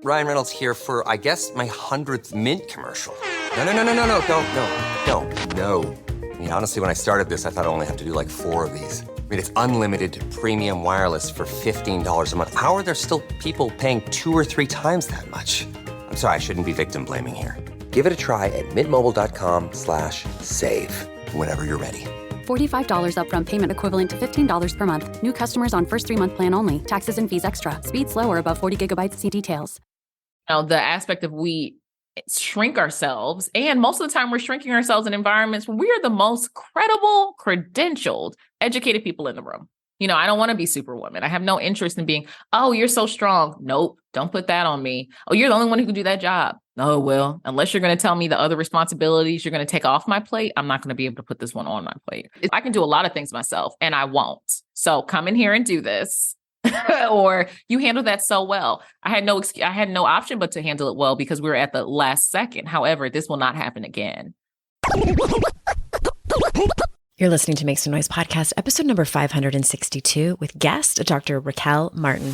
Ryan Reynolds here for, I guess, my 100th Mint commercial. No. I mean, honestly, when I started this, I thought I only have to do like 4 of these. I mean, it's unlimited premium wireless for $15 a month. How are there still people paying 2 or 3 times that much? I'm sorry, I shouldn't be victim blaming here. Give it a try at mintmobile.com/save. Whenever you're ready. $45 upfront payment equivalent to $15 per month. New customers on first 3-month plan only. Taxes and fees extra. Speed slower above 40 gigabytes. See details. Now, the aspect of we shrink ourselves, and most of the time we're shrinking ourselves in environments where we are the most credible, credentialed, educated people in the room. You know, I don't want to be Superwoman. I have no interest in being, oh, you're so strong. Nope, don't put that on me. Oh, you're the only one who can do that job. Oh, well, unless you're going to tell me the other responsibilities you're going to take off my plate, I'm not going to be able to put this one on my plate. I can do a lot of things myself, and I won't. So come in here and do this. Or you handle that so well. I had no option but to handle it well because we were at the last second. However, this will not happen again. You're listening to Make Some Noise podcast, episode number 562 with guest Dr. Raquel Martin.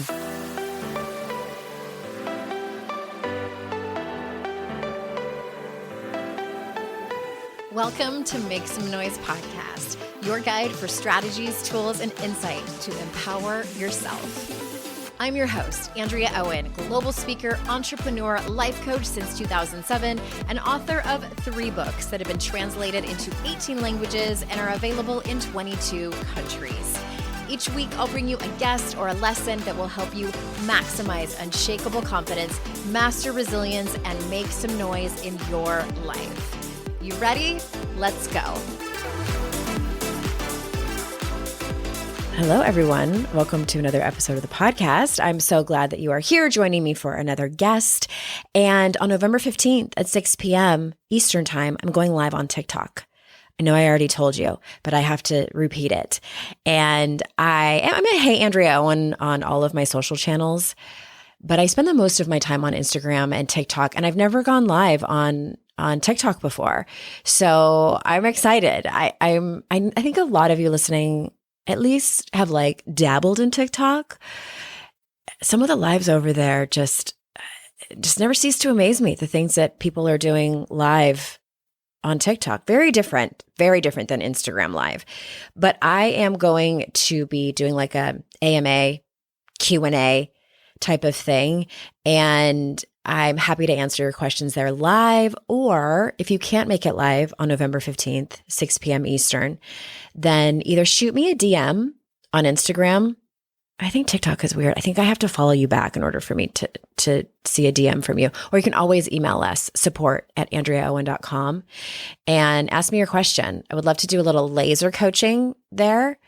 Welcome to Make Some Noise podcast, your guide for strategies, tools, and insight to empower yourself. I'm your host, Andrea Owen, global speaker, entrepreneur, life coach since 2007, and author of 3 books that have been translated into 18 languages and are available in 22 countries. Each week, I'll bring you a guest or a lesson that will help you maximize unshakable confidence, master resilience, and make some noise in your life. You ready? Let's go. Hello, everyone. Welcome to another episode of the podcast. I'm so glad that you are here joining me for another guest. And on November 15th at 6 p.m. Eastern Time, I'm going live on TikTok. I know I already told you, but I have to repeat it. And I'm a Hey Andrea Owen on all of my social channels, but I spend the most of my time on Instagram and TikTok, and I've never gone live on TikTok before. So I'm excited. I think a lot of you listening at least have like dabbled in TikTok. Some of the lives over there just never cease to amaze me. The things that people are doing live on TikTok, very different than Instagram Live. But I am going to be doing like a AMA Q&A type of thing. And I'm happy to answer your questions there live, or if you can't make it live on November 15th, 6 p.m. Eastern, then either shoot me a DM on Instagram. I think TikTok is weird. I think I have to follow you back in order for me to see a DM from you. Or you can always email us, support@andreaowen.com, and ask me your question. I would love to do a little laser coaching there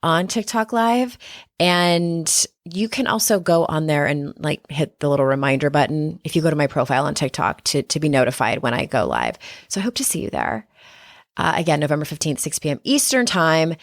on TikTok Live. And you can also go on there and like hit the little reminder button if you go to my profile on TikTok to be notified when I go live. So I hope to see you there. Again, November 15th, 6 p.m. Eastern Time.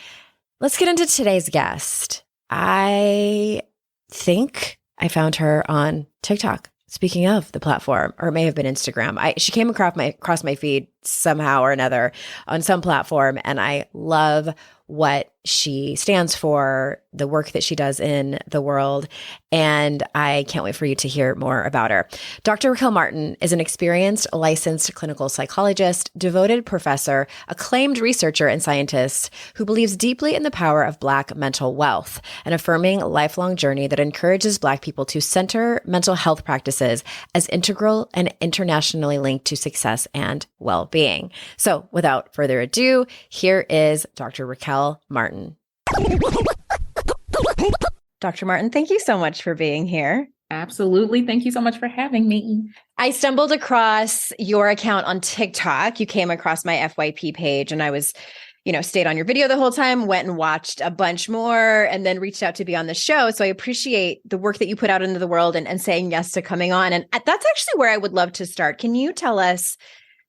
Let's get into today's guest. I think I found her on TikTok. Speaking of the platform, or it may have been Instagram. She came across my feed somehow or another on some platform, and I love what she stands for, the work that she does in the world, and I can't wait for you to hear more about her. Dr. Raquel Martin is an experienced, licensed clinical psychologist, devoted professor, acclaimed researcher and scientist who believes deeply in the power of Black mental wealth, an affirming lifelong journey that encourages Black people to center mental health practices as integral and internationally linked to success and well-being. So without further ado, here is Dr. Raquel Martin. Dr. Martin, thank you so much for being here. Absolutely. Thank you so much for having me. I stumbled across your account on TikTok. You came across my FYP page, and I was, stayed on your video the whole time, went and watched a bunch more, and then reached out to be on the show. So I appreciate the work that you put out into the world and saying yes to coming on. And that's actually where I would love to start. Can you tell us,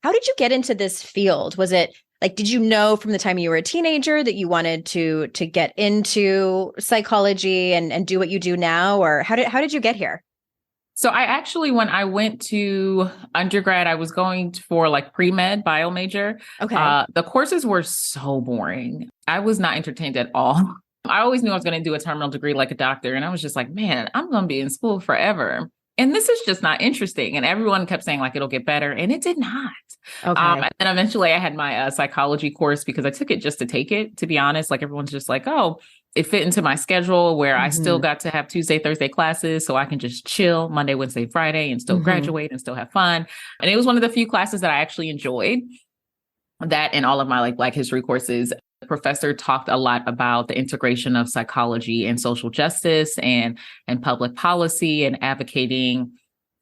how did you get into this field? Was it like, did you know from the time you were a teenager that you wanted to get into psychology and do what you do now? Or how did you get here? So I actually, when I went to undergrad, I was going for like pre-med bio major. Okay. The courses were so boring. I was not entertained at all. I always knew I was going to do a terminal degree like a doctor. And I was just like, man, I'm going to be in school forever. and this is just not interesting. And everyone kept saying like, it'll get better. And it did not. Okay. And then eventually I had my psychology course because I took it just to take it, to be honest. Like everyone's just like, oh, it fit into my schedule where I still got to have Tuesday, Thursday classes. So I can just chill Monday, Wednesday, Friday and still graduate and still have fun. And it was one of the few classes that I actually enjoyed. That and all of my like Black history courses. The professor talked a lot about the integration of psychology and social justice and public policy and advocating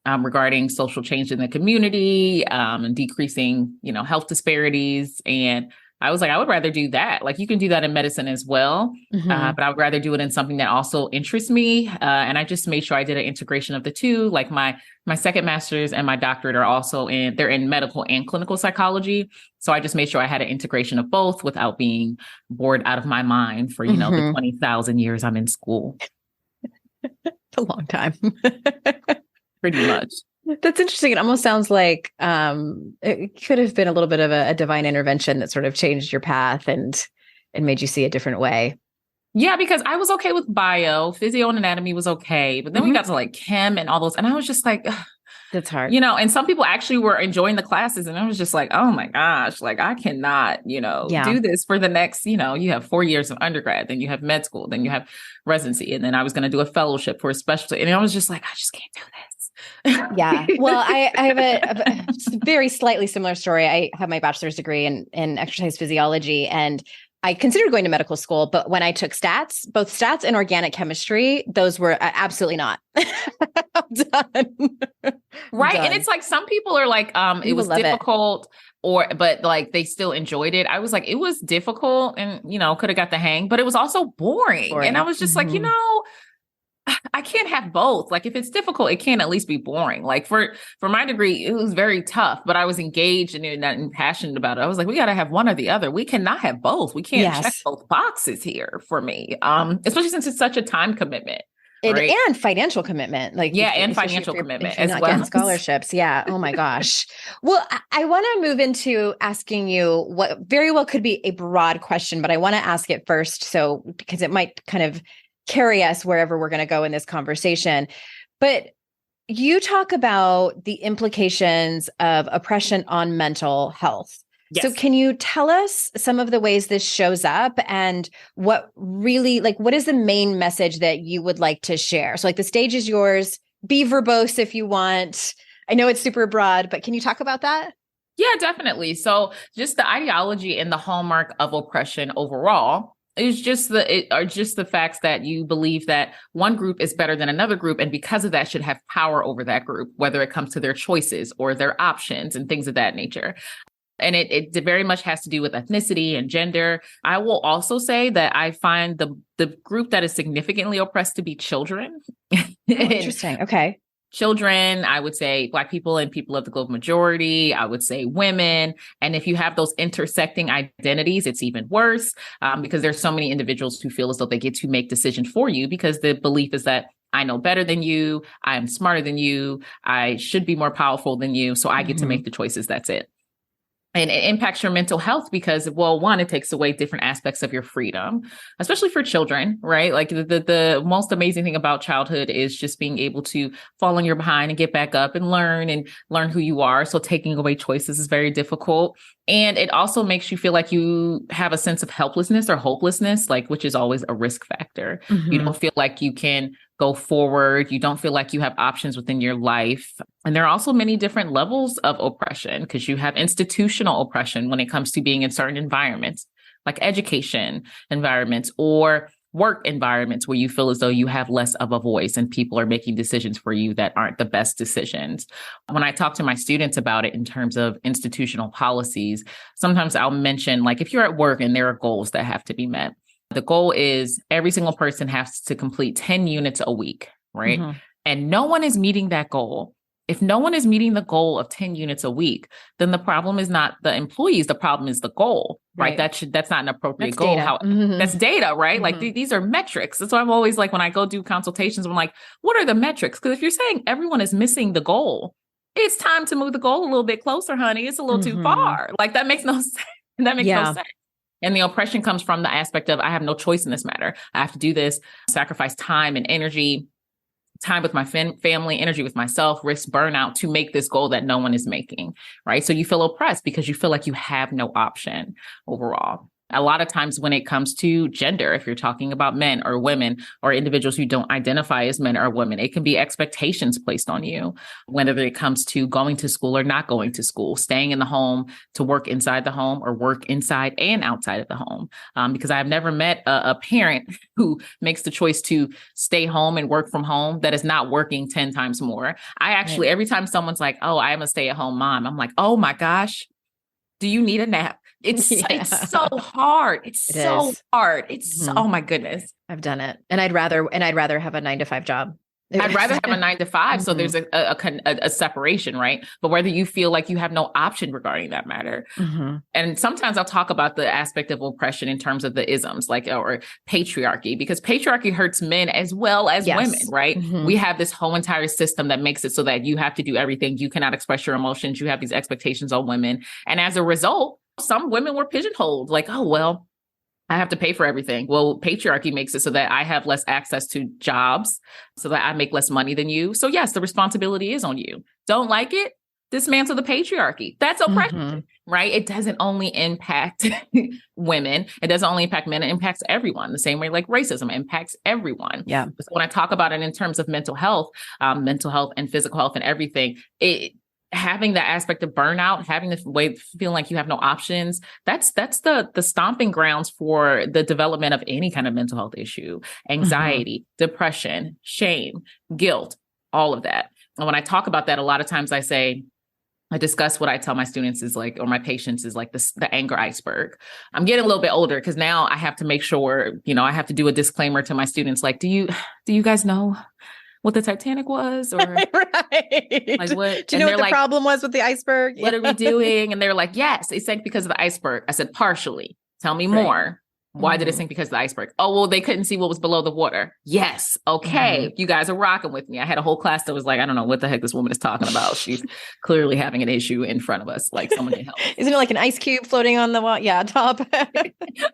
regarding social change in the community and decreasing, health disparities. And I was like, I would rather do that. Like you can do that in medicine as well, but I would rather do it in something that also interests me. And I just made sure I did an integration of the two. Like my second master's and my doctorate are also they're in medical and clinical psychology. So I just made sure I had an integration of both without being bored out of my mind for, the 20,000 years I'm in school. A long time. Pretty much. That's interesting. It almost sounds like it could have been a little bit of a divine intervention that sort of changed your path and made you see a different way. Yeah, because I was okay with bio, physio and anatomy was okay. But then we got to like chem and all those. And I was just like, ugh. That's hard. And some people actually were enjoying the classes. And I was just like, oh my gosh, like I cannot, do this for the next, you have 4 years of undergrad, then you have med school, then you have residency. And then I was going to do a fellowship for a specialty. And I was just like, I just can't do this. Yeah. Well, I have a very slightly similar story. I have my bachelor's degree in exercise physiology, and I considered going to medical school, but when I took both stats and organic chemistry, those were absolutely not. I'm done. Right. Done. And it's like, some people are like, it was difficult but like they still enjoyed it. I was like, it was difficult and, could have got the hang, but it was also boring. And I was just like, I can't have both. Like if it's difficult, it can't at least be boring. Like for my degree, it was very tough, but I was engaged and passionate about it. I was like, we got to have one or the other. We cannot have both. We can't check both boxes here for me. Especially since it's such a time commitment. Right? And financial commitment. And financial commitment as well. Scholarships. Yeah. Oh my gosh. Well, I want to move into asking you what very well could be a broad question, but I want to ask it first. So, because it might kind of carry us wherever we're going to go in this conversation. But you talk about the implications of oppression on mental health. Yes. So can you tell us some of the ways this shows up and what is the main message that you would like to share? So the stage is yours, be verbose if you want. I know it's super broad, but can you talk about that? Yeah, definitely. So just the ideology and the hallmark of oppression overall is just the facts that you believe that one group is better than another group. And because of that should have power over that group, whether it comes to their choices or their options and things of that nature. And it very much has to do with ethnicity and gender. I will also say that I find the group that is significantly oppressed to be children. Interesting. Okay. Children, I would say Black people and people of the global majority, I would say women. And if you have those intersecting identities, it's even worse because there's so many individuals who feel as though they get to make decisions for you because the belief is that I know better than you, I'm smarter than you, I should be more powerful than you, so I get to make the choices, that's it. And it impacts your mental health because, well, one, it takes away different aspects of your freedom, especially for children, right? Like the most amazing thing about childhood is just being able to fall on your behind and get back up and learn who you are. So taking away choices is very difficult. And it also makes you feel like you have a sense of helplessness or hopelessness, which is always a risk factor. Mm-hmm. You don't feel like you can go forward. You don't feel like you have options within your life. And there are also many different levels of oppression because you have institutional oppression when it comes to being in certain environments, like education environments or work environments where you feel as though you have less of a voice and people are making decisions for you that aren't the best decisions. When I talk to my students about it in terms of institutional policies, sometimes I'll mention, if you're at work and there are goals that have to be met, the goal is every single person has to complete 10 units a week, right? Mm-hmm. And no one is meeting that goal. If no one is meeting the goal of 10 units a week, then the problem is not the employees. The problem is the goal, right? That's not an appropriate goal. That's data, right? Mm-hmm. These are metrics. That's why I'm always when I go do consultations, I'm like, what are the metrics? Because if you're saying everyone is missing the goal, it's time to move the goal a little bit closer, honey. It's a little too far. That makes no sense. That makes no sense. And the oppression comes from the aspect of I have no choice in this matter. I have to do this, sacrifice time and energy time with my family, energy with myself, risk burnout to make this goal that no one is making, right? So you feel oppressed because you feel like you have no option overall. A lot of times when it comes to gender, if you're talking about men or women or individuals who don't identify as men or women, it can be expectations placed on you, whether it comes to going to school or not going to school, staying in the home to work inside the home or work inside and outside of the home. Because I've never met a parent who makes the choice to stay home and work from home that is not working 10 times more. I actually, every time someone's like, oh, I'm a stay-at-home mom, I'm like, oh my gosh, do you need a nap? It's so hard. It's so hard. It's oh my goodness. I've done it. And I'd rather have a 9-to-5 job. I'd rather have a 9-to-5. So there's a separation, right? But whether you feel like you have no option regarding that matter. And sometimes I'll talk about the aspect of oppression in terms of the isms, like, or patriarchy, because patriarchy hurts men as well as women, right? We have this whole entire system that makes it so that you have to do everything. You cannot express your emotions. You have these expectations on women. And as a result, some women were pigeonholed, like, oh, well, I have to pay for everything. Well, patriarchy makes it so that I have less access to jobs, so that I make less money than you. So yes, the responsibility is on you. Don't like it? Dismantle the patriarchy. That's oppression, right? It doesn't only impact women. It doesn't only impact men. It impacts everyone the same way like racism impacts everyone. Yeah. So when I talk about it in terms of mental health and physical health and everything, having that aspect of burnout, having the way feeling like you have no options, that's the stomping grounds for the development of any kind of mental health issue, anxiety, depression, shame, guilt, all of that. And when I talk about that, a lot of times I discuss what I tell my students is like, or my patients is like the anger iceberg. I'm getting a little bit older because now I have to make sure, I have to do a disclaimer to my students. Like, do you guys know what the Titanic was? Or right. Like what? Do you know what the problem was with the iceberg? What are we doing? And they're like, yes, it sank because of the iceberg. I said, partially. Tell me more. Why did it sink? Because of the iceberg. Oh, well, they couldn't see what was below the water. Yes. Okay. You guys are rocking with me. I had a whole class that was like, I don't know what the heck this woman is talking about. She's clearly having an issue in front of us. Like someone can help. Isn't it like an ice cube floating on the wall? Yeah, top.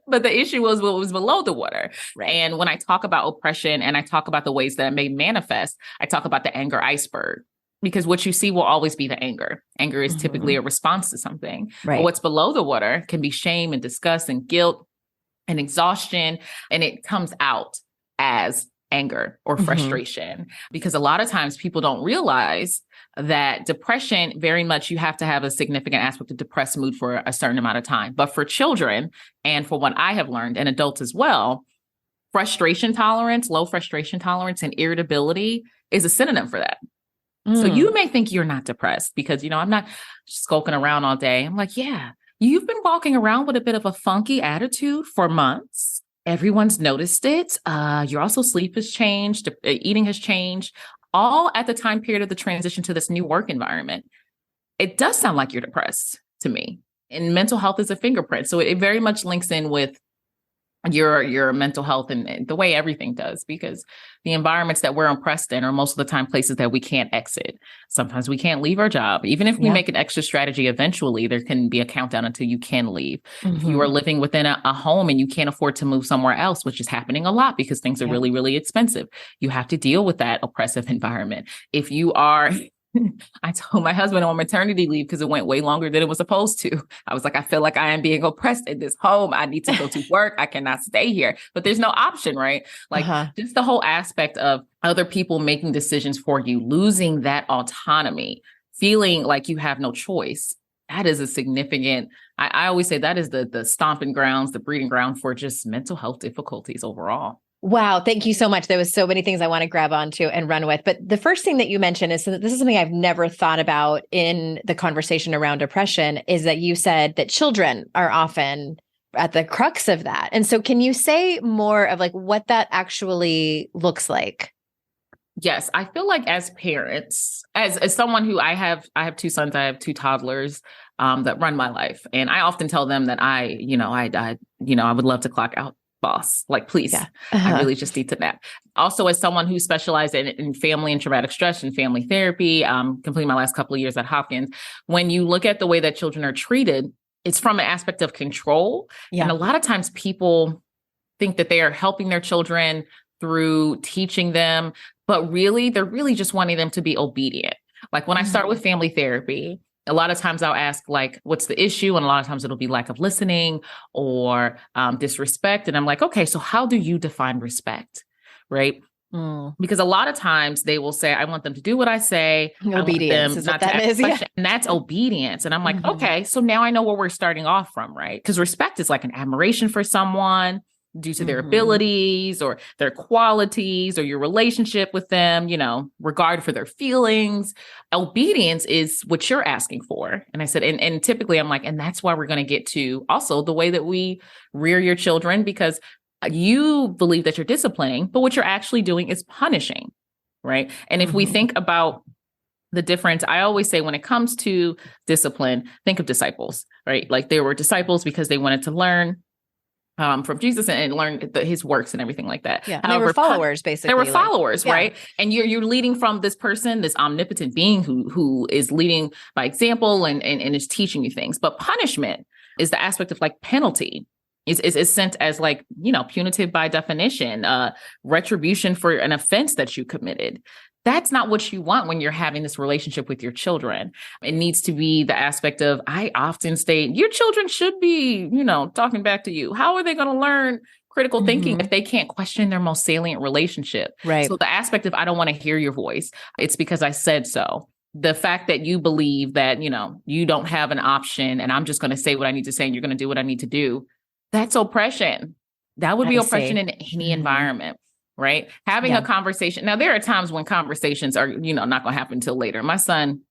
But the issue was what was below the water. Right. And when I talk about oppression and I talk about the ways that it may manifest, I talk about the anger iceberg. Because what you see will always be the anger. Anger is typically a response to something. Right. But what's below the water can be shame and disgust and guilt and exhaustion, and it comes out as anger or frustration. Because a lot of times people don't realize that depression, very much you have to have a significant aspect of depressed mood for a certain amount of time. But for children, and for what I have learned, and adults as well, frustration tolerance, low frustration tolerance, and irritability is a synonym for that. So you may think you're not depressed because, I'm not skulking around all day. I'm like, yeah. You've been walking around with a bit of a funky attitude for months. Everyone's noticed it. Your sleep has changed. Eating has changed. All at the time period of the transition to this new work environment. It does sound like you're depressed to me. And mental health is a fingerprint. So it very much links in with your mental health and the way everything does, because the environments that we're oppressed in are most of the time places that we can't exit. Sometimes we can't leave our job. Even if we make an extra strategy, eventually there can be a countdown until you can leave. If you are living within a home and you can't afford to move somewhere else, which is happening a lot because things are really, really expensive, you have to deal with that oppressive environment. If you are I told my husband on maternity leave because it went way longer than it was supposed to. I was like, I feel like I am being oppressed in this home. I need to go to work. I cannot stay here. But there's no option, right? Like just the whole aspect of other people making decisions for you, losing that autonomy, feeling like you have no choice. That is a significant, I always say that is the stomping grounds, the breeding ground for just mental health difficulties overall. Wow. Thank you so much. There was so many things I want to grab onto and run with. But the first thing that you mentioned is that this is something I've never thought about in the conversation around depression, is that you said that children are often at the crux of that. And so can you say more of like what that actually looks like? Yes. I feel like as parents, as someone who I have 2 sons, I have 2 toddlers that run my life. And I often tell them that I would love to clock out. Boss, like, please, I really just need to nap. Also, as someone who specialized in family and traumatic stress and family therapy, completing my last couple of years at Hopkins, when you look at the way that children are treated, it's from an aspect of control. And a lot of times people think that they are helping their children through teaching them but really, they're really just wanting them to be obedient. Like when I start with family therapy, a lot of times I'll ask like, what's the issue? And a lot of times it'll be lack of listening or disrespect. And I'm like, okay, so how do you define respect? Right. Because a lot of times they will say, I want them to do what I say. Obedience is what that is. Yeah. And that's obedience. And I'm like, okay, so now I know where we're starting off from, right? Because respect is like an admiration for someone due to their abilities or their qualities or your relationship with them, you know, regard for their feelings. Obedience is what you're asking for. And I said, and typically I'm like, and that's why we're going to get to also the way that we rear your children, because you believe that you're disciplining, but what you're actually doing is punishing, right? And if we think about the difference, I always say when it comes to discipline, think of disciples, right? Like they were disciples because they wanted to learn from Jesus and learn his works and everything like that. Yeah, however, they were followers, basically. They were followers, right? And you're leading from this person, this omnipotent being who is leading by example and is teaching you things. But punishment is the aspect of like penalty. Is sent as like, you know, punitive by definition, retribution for an offense that you committed. That's not what you want when you're having this relationship with your children. It needs to be the aspect of, I often state, your children should be, you know, talking back to you. How are they going to learn critical thinking if they can't question their most salient relationship? Right. So the aspect of, I don't want to hear your voice. It's because I said so. The fact that you believe that, you know, you don't have an option and I'm just going to say what I need to say and you're going to do what I need to do. That's oppression. That would be oppression in any environment. Right. Having a conversation. Now, there are times when conversations are, you know, not going to happen until later. My son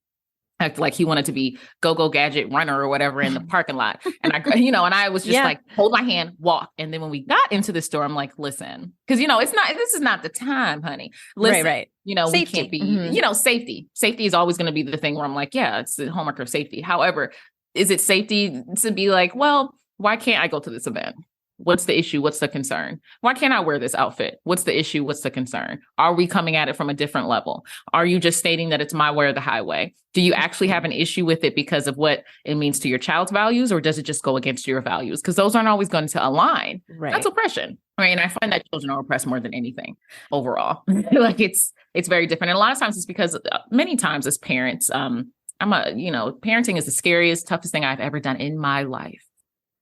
acted like he wanted to be go gadget runner or whatever in the parking lot. And I, you know, and I was just like, hold my hand, walk. And then when we got into the store, I'm like, listen, because, you know, this is not the time, honey. Listen, right. You know, safety. We can't be, you know, safety is always going to be the thing where I'm like, yeah, it's the hallmark of safety. However, is it safety to be like, well, why can't I go to this event? What's the issue? What's the concern? Why can't I wear this outfit? What's the issue? What's the concern? Are we coming at it from a different level? Are you just stating that it's my way or the highway? Do you actually have an issue with it because of what it means to your child's values, or does it just go against your values? Because those aren't always going to align. Right. That's oppression. Right. And I find that children are oppressed more than anything overall. Like it's very different. And a lot of times it's because many times as parents, parenting is the scariest, toughest thing I've ever done in my life.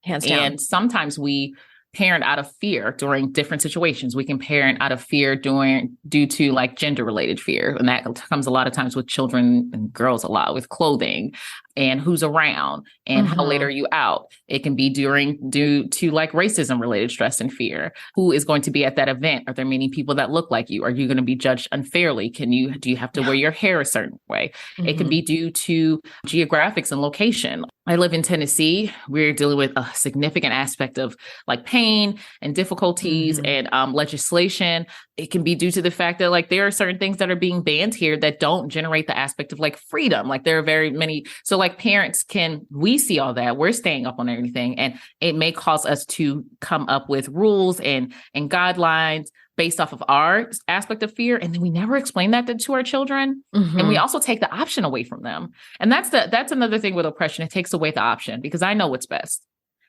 Hands down. And sometimes we parent out of fear during different situations. We can parent out of fear due to like gender related fear. And that comes a lot of times with children and girls, a lot with clothing and who's around and how late are you out. It can be due to like racism related stress and fear. Who is going to be at that event? Are there many people that look like you? Are you going to be judged unfairly? Do you have to wear your hair a certain way? It can be due to geographics and location. I live in Tennessee. We're dealing with a significant aspect of like pain and difficulties and legislation. It can be due to the fact that like there are certain things that are being banned here that don't generate the aspect of like freedom. Like there are very many. So like parents we see all that. We're staying up on everything. And it may cause us to come up with rules and guidelines based off of our aspect of fear. And then we never explain that to our children. And we also take the option away from them. And that's another thing with oppression. It takes away the option because I know what's best.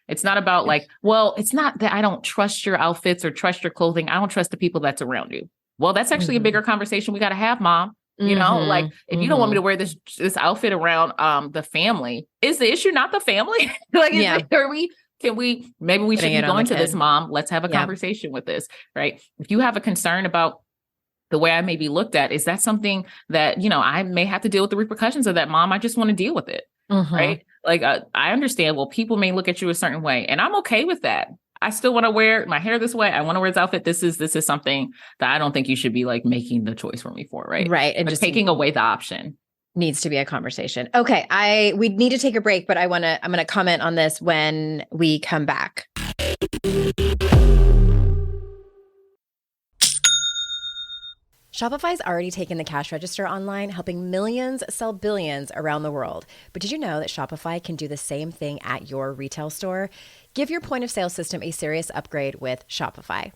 It's not about like, well, it's not that I don't trust your outfits or trust your clothing. I don't trust the people that's around you. Well, that's actually a bigger conversation we got to have, Mom. You know, like if you don't want me to wear this outfit around the family, is the issue not the family? Like, maybe we should be going to this, Mom. Let's have a conversation with this, right? If you have a concern about the way I may be looked at, is that something that, you know, I may have to deal with the repercussions of that, Mom? I just want to deal with it, right? Like, I understand, well, people may look at you a certain way, and I'm okay with that. I still want to wear my hair this way. I want to wear this outfit. This is something that I don't think you should be like making the choice for me for, right? Right. And just taking away the option needs to be a conversation. Okay. We need to take a break, but I'm going to comment on this when we come back. Shopify's already taken the cash register online, helping millions sell billions around the world. But did you know that Shopify can do the same thing at your retail store? Give your point of sale system a serious upgrade with Shopify.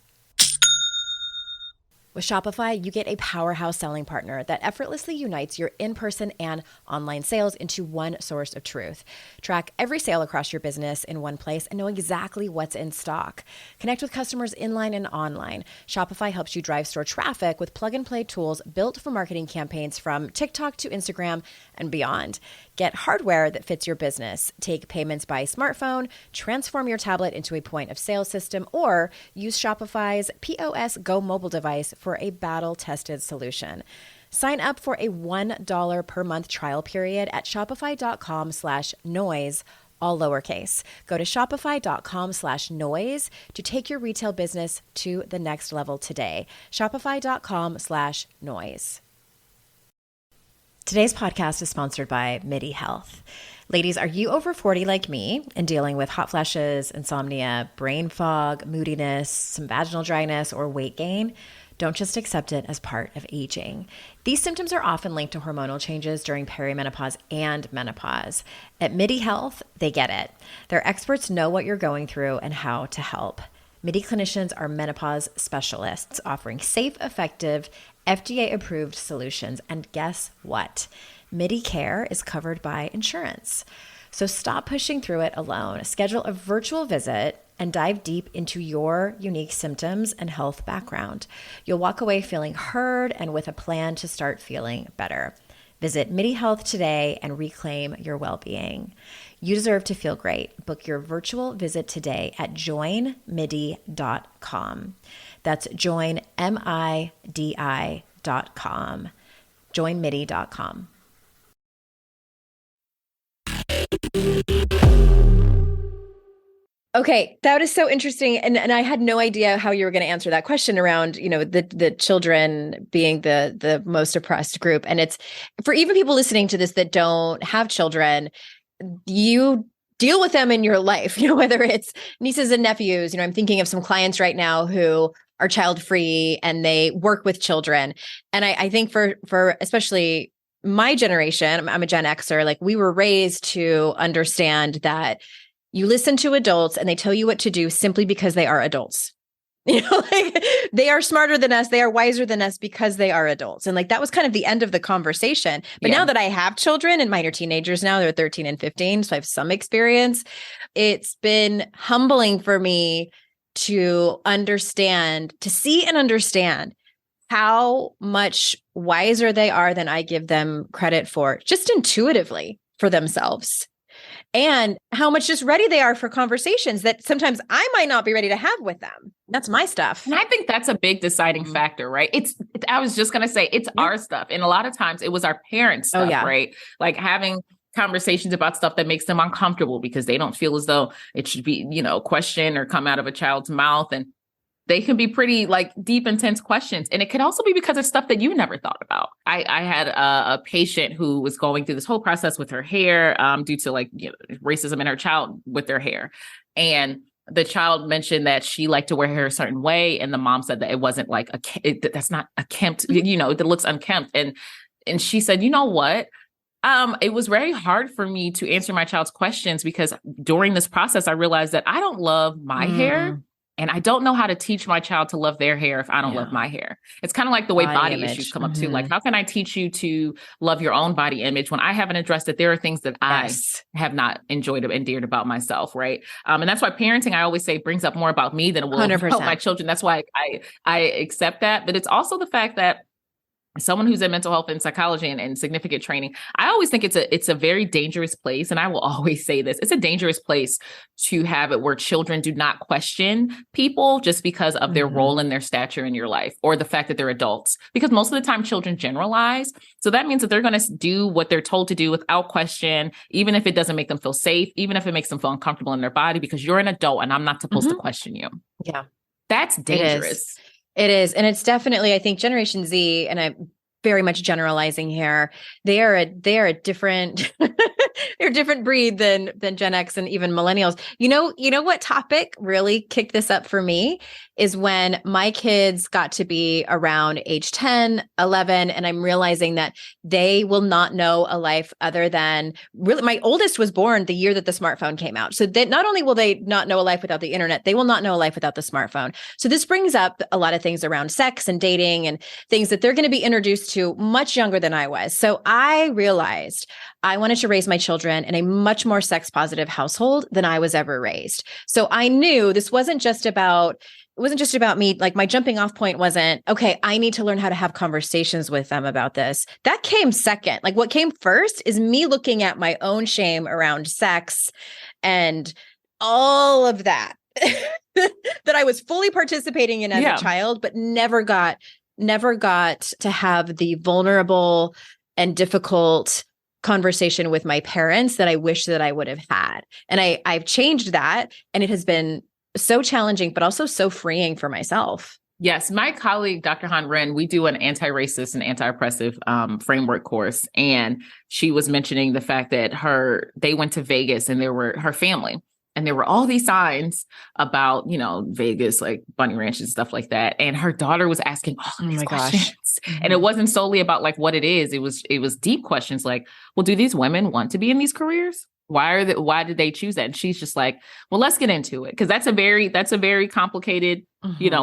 With Shopify, you get a powerhouse selling partner that effortlessly unites your in-person and online sales into one source of truth. Track every sale across your business in one place and know exactly what's in stock. Connect with customers inline and online. Shopify helps you drive store traffic with plug-and-play tools built for marketing campaigns from TikTok to Instagram and beyond. Get hardware that fits your business. Take payments by smartphone, transform your tablet into a point of sale system, or use Shopify's POS Go mobile device for a battle-tested solution. Sign up for a $1 per month trial period at shopify.com/noise, all lowercase. Go to shopify.com/noise to take your retail business to the next level today. Shopify.com/noise. Today's podcast is sponsored by MIDI Health. Ladies, are you over 40 like me and dealing with hot flashes, insomnia, brain fog, moodiness, some vaginal dryness, or weight gain? Don't just accept it as part of aging. These symptoms are often linked to hormonal changes during perimenopause and menopause. At MIDI Health, they get it. Their experts know what you're going through and how to help. MIDI clinicians are menopause specialists offering safe, effective, FDA-approved solutions. And guess what? MIDI care is covered by insurance. So stop pushing through it alone. Schedule a virtual visit and dive deep into your unique symptoms and health background. You'll walk away feeling heard and with a plan to start feeling better. Visit MIDI Health today and reclaim your well-being. You deserve to feel great. Book your virtual visit today at joinmidi.com. That's joinmidi.com. joinmidi.com. Okay, that is so interesting. And I had no idea how you were going to answer that question around, the children being the most oppressed group. And it's for even people listening to this that don't have children, you deal with them in your life, whether it's nieces and nephews. I'm thinking of some clients right now who are child free and they work with children. And I think for especially my generation, I'm a Gen Xer, like we were raised to understand that you listen to adults and they tell you what to do simply because they are adults. They are smarter than us. They are wiser than us because they are adults. And that was kind of the end of the conversation. But now that I have children and mine are teenagers now, they're 13 and 15. So I have some experience. It's been humbling for me to see and understand how much wiser they are than I give them credit for, just intuitively for themselves. And how much just ready they are for conversations that sometimes I might not be ready to have with them. That's my stuff. And I think that's a big deciding factor, right? I was just going to say, it's our stuff. And a lot of times it was our parents' stuff, right? Like having conversations about stuff that makes them uncomfortable because they don't feel as though it should be, questioned or come out of a child's mouth. And they can be pretty deep, intense questions. And it could also be because it's stuff that you never thought about. I had a patient who was going through this whole process with her hair due to racism in her child with their hair. And the child mentioned that she liked to wear her hair a certain way. And the mom said that it wasn't that's not a kempt, that looks unkempt. And she said, you know what? It was very hard for me to answer my child's questions because during this process, I realized that I don't love my hair. And I don't know how to teach my child to love their hair if I don't love my hair. It's kind of like the way body issues come up too. Like, how can I teach you to love your own body image when I haven't addressed that there are things that I have not enjoyed or endeared about myself, right? And that's why parenting, I always say, brings up more about me than it will 100%. help my children. That's why I accept that. But it's also the fact that someone who's in mental health and psychology and significant training, I always think it's a very dangerous place. And I will always say this, it's a dangerous place to have it where children do not question people just because of their role and their stature in your life or the fact that they're adults. Because most of the time children generalize. So that means that they're going to do what they're told to do without question, even if it doesn't make them feel safe, even if it makes them feel uncomfortable in their body, because you're an adult and I'm not supposed to question you. Yeah. That's dangerous. It is. And it's definitely, I think Generation Z, and I'm very much generalizing here, they are a different, They're a different breed than Gen X and even millennials. You know what topic really kicked this up for me is when my kids got to be around age 10, 11, and I'm realizing that they will not know a life other than really, my oldest was born the year that the smartphone came out. So that not only will they not know a life without the internet, they will not know a life without the smartphone. So this brings up a lot of things around sex and dating and things that they're going to be introduced to much younger than I was. So I realized I wanted to raise my children in a much more sex positive household than I was ever raised. So I knew this wasn't just about me. Like my jumping off point wasn't, okay, I need to learn how to have conversations with them about this. That came second. Like what came first is me looking at my own shame around sex and all of that, that I was fully participating in as a child, but never got to have the vulnerable and difficult conversation with my parents that I wish that I would have had. And I've changed that. And it has been so challenging, but also so freeing for myself. Yes. My colleague, Dr. Han Ren, we do an anti-racist and anti-oppressive framework course. And she was mentioning the fact that they went to Vegas and her family. And there were all these signs about, Vegas, like bunny ranches and stuff like that. And her daughter was asking all of these questions. Gosh. And it wasn't solely about like what it is. It was deep questions like, well, do these women want to be in these careers? Why did they choose that? And she's just like, well, let's get into it. Cause that's a very complicated,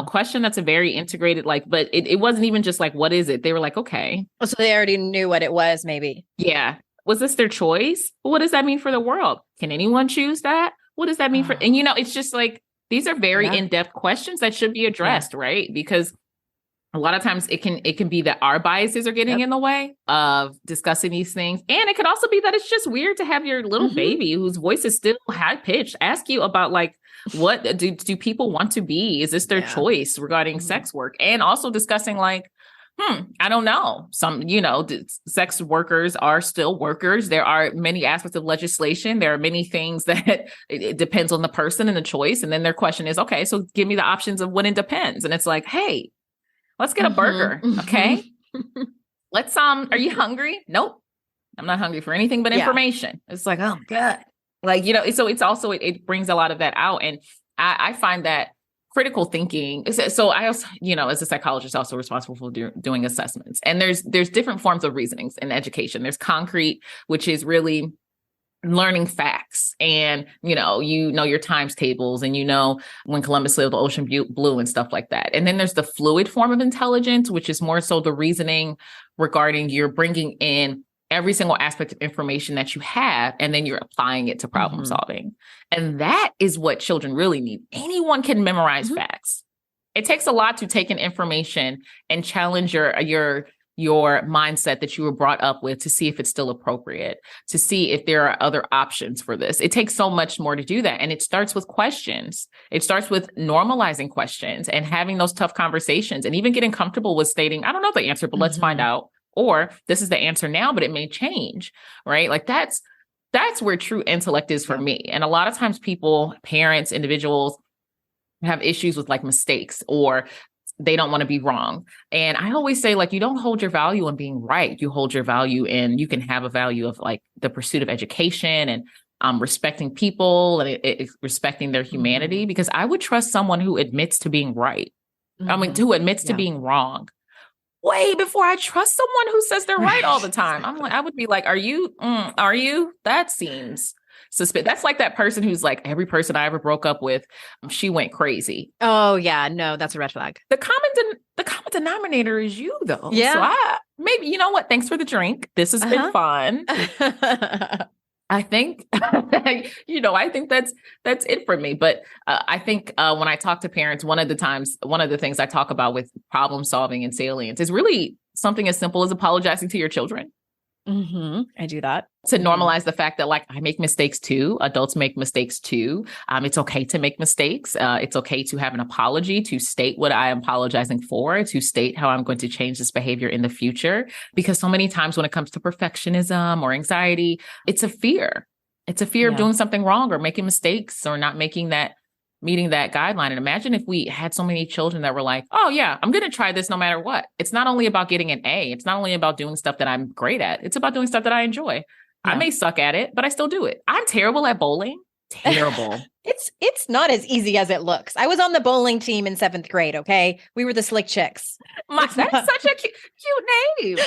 question. That's a very integrated, but it wasn't even just like, what is it? They were like, okay. Oh, so they already knew what it was, maybe. Yeah. Was this their choice? What does that mean for the world? Can anyone choose that? What does that mean for, and it's just like, these are very in-depth questions that should be addressed, right? Because a lot of times it can be that our biases are getting in the way of discussing these things. And it could also be that it's just weird to have your little baby whose voice is still high pitched ask you about like, what do people want to be? Is this their choice regarding sex work? And also discussing like, I don't know. Some, sex workers are still workers. There are many aspects of legislation. There are many things that it depends on the person and the choice. And then their question is, okay, so give me the options of when it depends. And it's like, hey, let's get a burger. Okay. Let's, are you hungry? Nope. I'm not hungry for anything but information. It's like, oh God. Like, so it's also, it brings a lot of that out. And I find that critical thinking. So I also, as a psychologist, also responsible for doing assessments. And there's different forms of reasonings in education. There's concrete, which is really learning facts and, your times tables and, when Columbus sailed the ocean blue and stuff like that. And then there's the fluid form of intelligence, which is more so the reasoning regarding you're bringing in every single aspect of information that you have, and then you're applying it to problem solving. And that is what children really need. Anyone can memorize facts. It takes a lot to take in information and challenge your mindset that you were brought up with to see if it's still appropriate, to see if there are other options for this. It takes so much more to do that. And it starts with questions. It starts with normalizing questions and having those tough conversations and even getting comfortable with stating, I don't know the answer, but let's find out. Or this is the answer now, but it may change, right? Like that's where true intellect is for me. And a lot of times people, parents, individuals have issues with like mistakes or they don't want to be wrong. And I always say, like, you don't hold your value in being right. You hold your value in, you can have a value of like the pursuit of education and respecting people and respecting their humanity, because I would trust someone who admits to being right. Who admits to being wrong way before I trust someone who says they're right all the time. I would be like, are you? That seems suspicious. That's like that person who's like, every person I ever broke up with, she went crazy. Oh yeah. No, that's a red flag. The common denominator is you though. Yeah. So maybe, you know what? Thanks for the drink. This has been fun. I think, I think that's it for me. But I think when I talk to parents, one of the things I talk about with problem solving and salience is really something as simple as apologizing to your children. I do that. To normalize the fact that like I make mistakes too. Adults make mistakes too. It's okay to make mistakes. It's okay to have an apology, to state what I am apologizing for, to state how I'm going to change this behavior in the future. Because so many times when it comes to perfectionism or anxiety, it's a fear. It's a fear of doing something wrong or making mistakes or not meeting that guideline. And imagine if we had so many children that were like, oh yeah, I'm going to try this no matter what. It's not only about getting an A. It's not only about doing stuff that I'm great at. It's about doing stuff that I enjoy. I may suck at it, but I still do it. I'm terrible at bowling. Terrible. It's not as easy as it looks. I was on the bowling team in 7th grade. Okay. We were the slick chicks. That's such a cute name.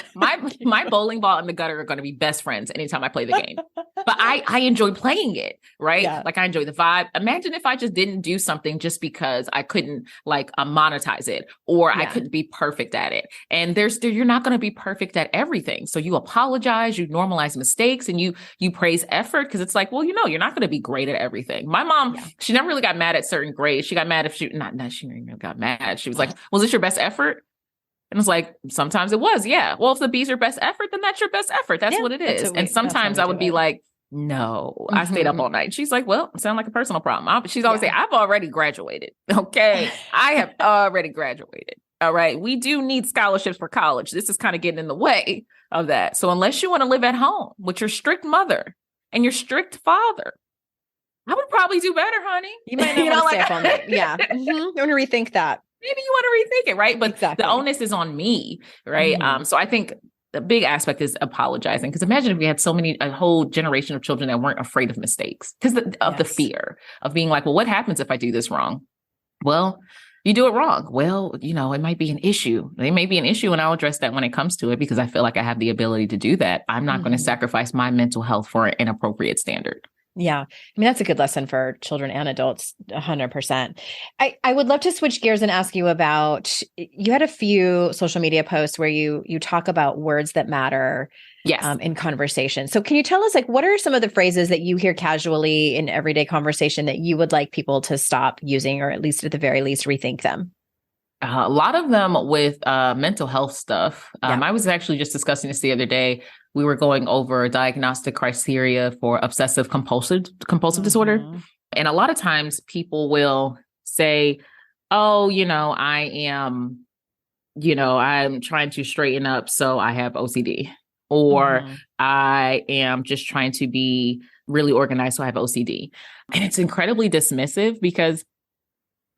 My bowling ball and the gutter are going to be best friends anytime I play the game. But I enjoy playing it, right? Yeah. Like I enjoy the vibe. Imagine if I just didn't do something just because I couldn't like monetize it or I couldn't be perfect at it. And you're not going to be perfect at everything. So you apologize, you normalize mistakes, and you praise effort because it's like, well, you're not going to be great at everything. My mom, she never really got mad at certain grades. She got mad if she really got mad. She was like, was this your best effort? And it's like, sometimes it was. Yeah. Well, if the B's your best effort, then that's your best effort. That's what it is. And sometimes I would be like, no, I stayed up all night. She's like, well, it sounds like a personal problem. She's always saying, I've already graduated. Okay. I have already graduated. All right. We do need scholarships for college. This is kind of getting in the way of that. So unless you want to live at home with your strict mother and your strict father, I would probably do better, honey. You might not want to stay up all night. Yeah. You want to rethink that. Maybe you want to rethink it, right? But the onus is on me, right? So I think the big aspect is apologizing. Because imagine if we had a whole generation of children that weren't afraid of mistakes because of the fear of being like, well, what happens if I do this wrong? Well, you do it wrong. Well, it might be an issue. It may be an issue, and I'll address that when it comes to it because I feel like I have the ability to do that. I'm not going to sacrifice my mental health for an inappropriate standard. Yeah. I mean, that's a good lesson for children and adults, 100%. I would love to switch gears and ask you about, you had a few social media posts where you talk about words that matter in conversation. So can you tell us, like, what are some of the phrases that you hear casually in everyday conversation that you would like people to stop using, or at least at the very least rethink them? A lot of them with mental health stuff. I was actually just discussing this the other day. We were going over diagnostic criteria for obsessive compulsive disorder. And a lot of times people will say, oh, I'm trying to straighten up, so I have OCD. Or I am just trying to be really organized, so I have OCD. And it's incredibly dismissive because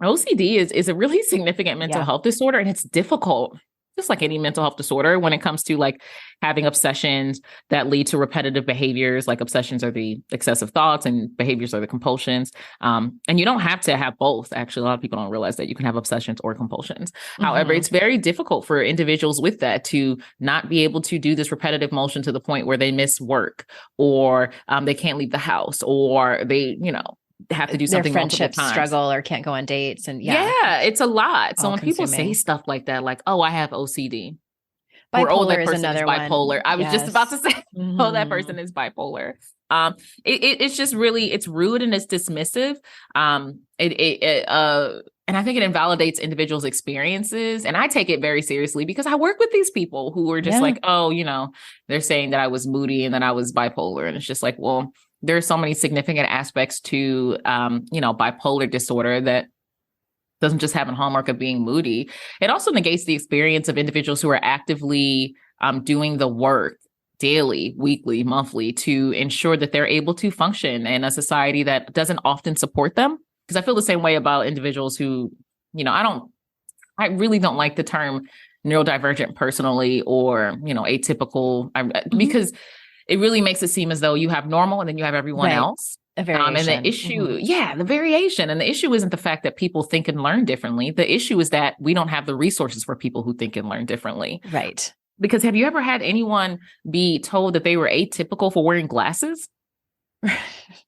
OCD is a really significant mental health disorder, and it's difficult, just like any mental health disorder, when it comes to like having obsessions that lead to repetitive behaviors. Like obsessions are the excessive thoughts and behaviors are the compulsions. And you don't have to have both. Actually, a lot of people don't realize that you can have obsessions or compulsions. However, it's very difficult for individuals with that to not be able to do this repetitive motion to the point where they miss work or they can't leave the house or they, have to do something their multiple friendships times. Struggle or can't go on dates. And it's a lot. So when people say stuff like that, like, oh, I have OCD. Or, oh, that person is bipolar. One. I was just about to say, oh, that person is bipolar. It's just really, it's rude and it's dismissive. And I think it invalidates individuals' experiences. And I take it very seriously because I work with these people who are just like, oh, they're saying that I was moody and that I was bipolar. And it's just like, well, there are so many significant aspects to, bipolar disorder that doesn't just have a hallmark of being moody. It also negates the experience of individuals who are actively doing the work daily, weekly, monthly to ensure that they're able to function in a society that doesn't often support them. Because I feel the same way about individuals who, I really don't like the term neurodivergent personally or, atypical, because it really makes it seem as though you have normal and then you have everyone else. A variation. And the issue, the variation. And the issue isn't the fact that people think and learn differently. The issue is that we don't have the resources for people who think and learn differently. Right. Because have you ever had anyone be told that they were atypical for wearing glasses?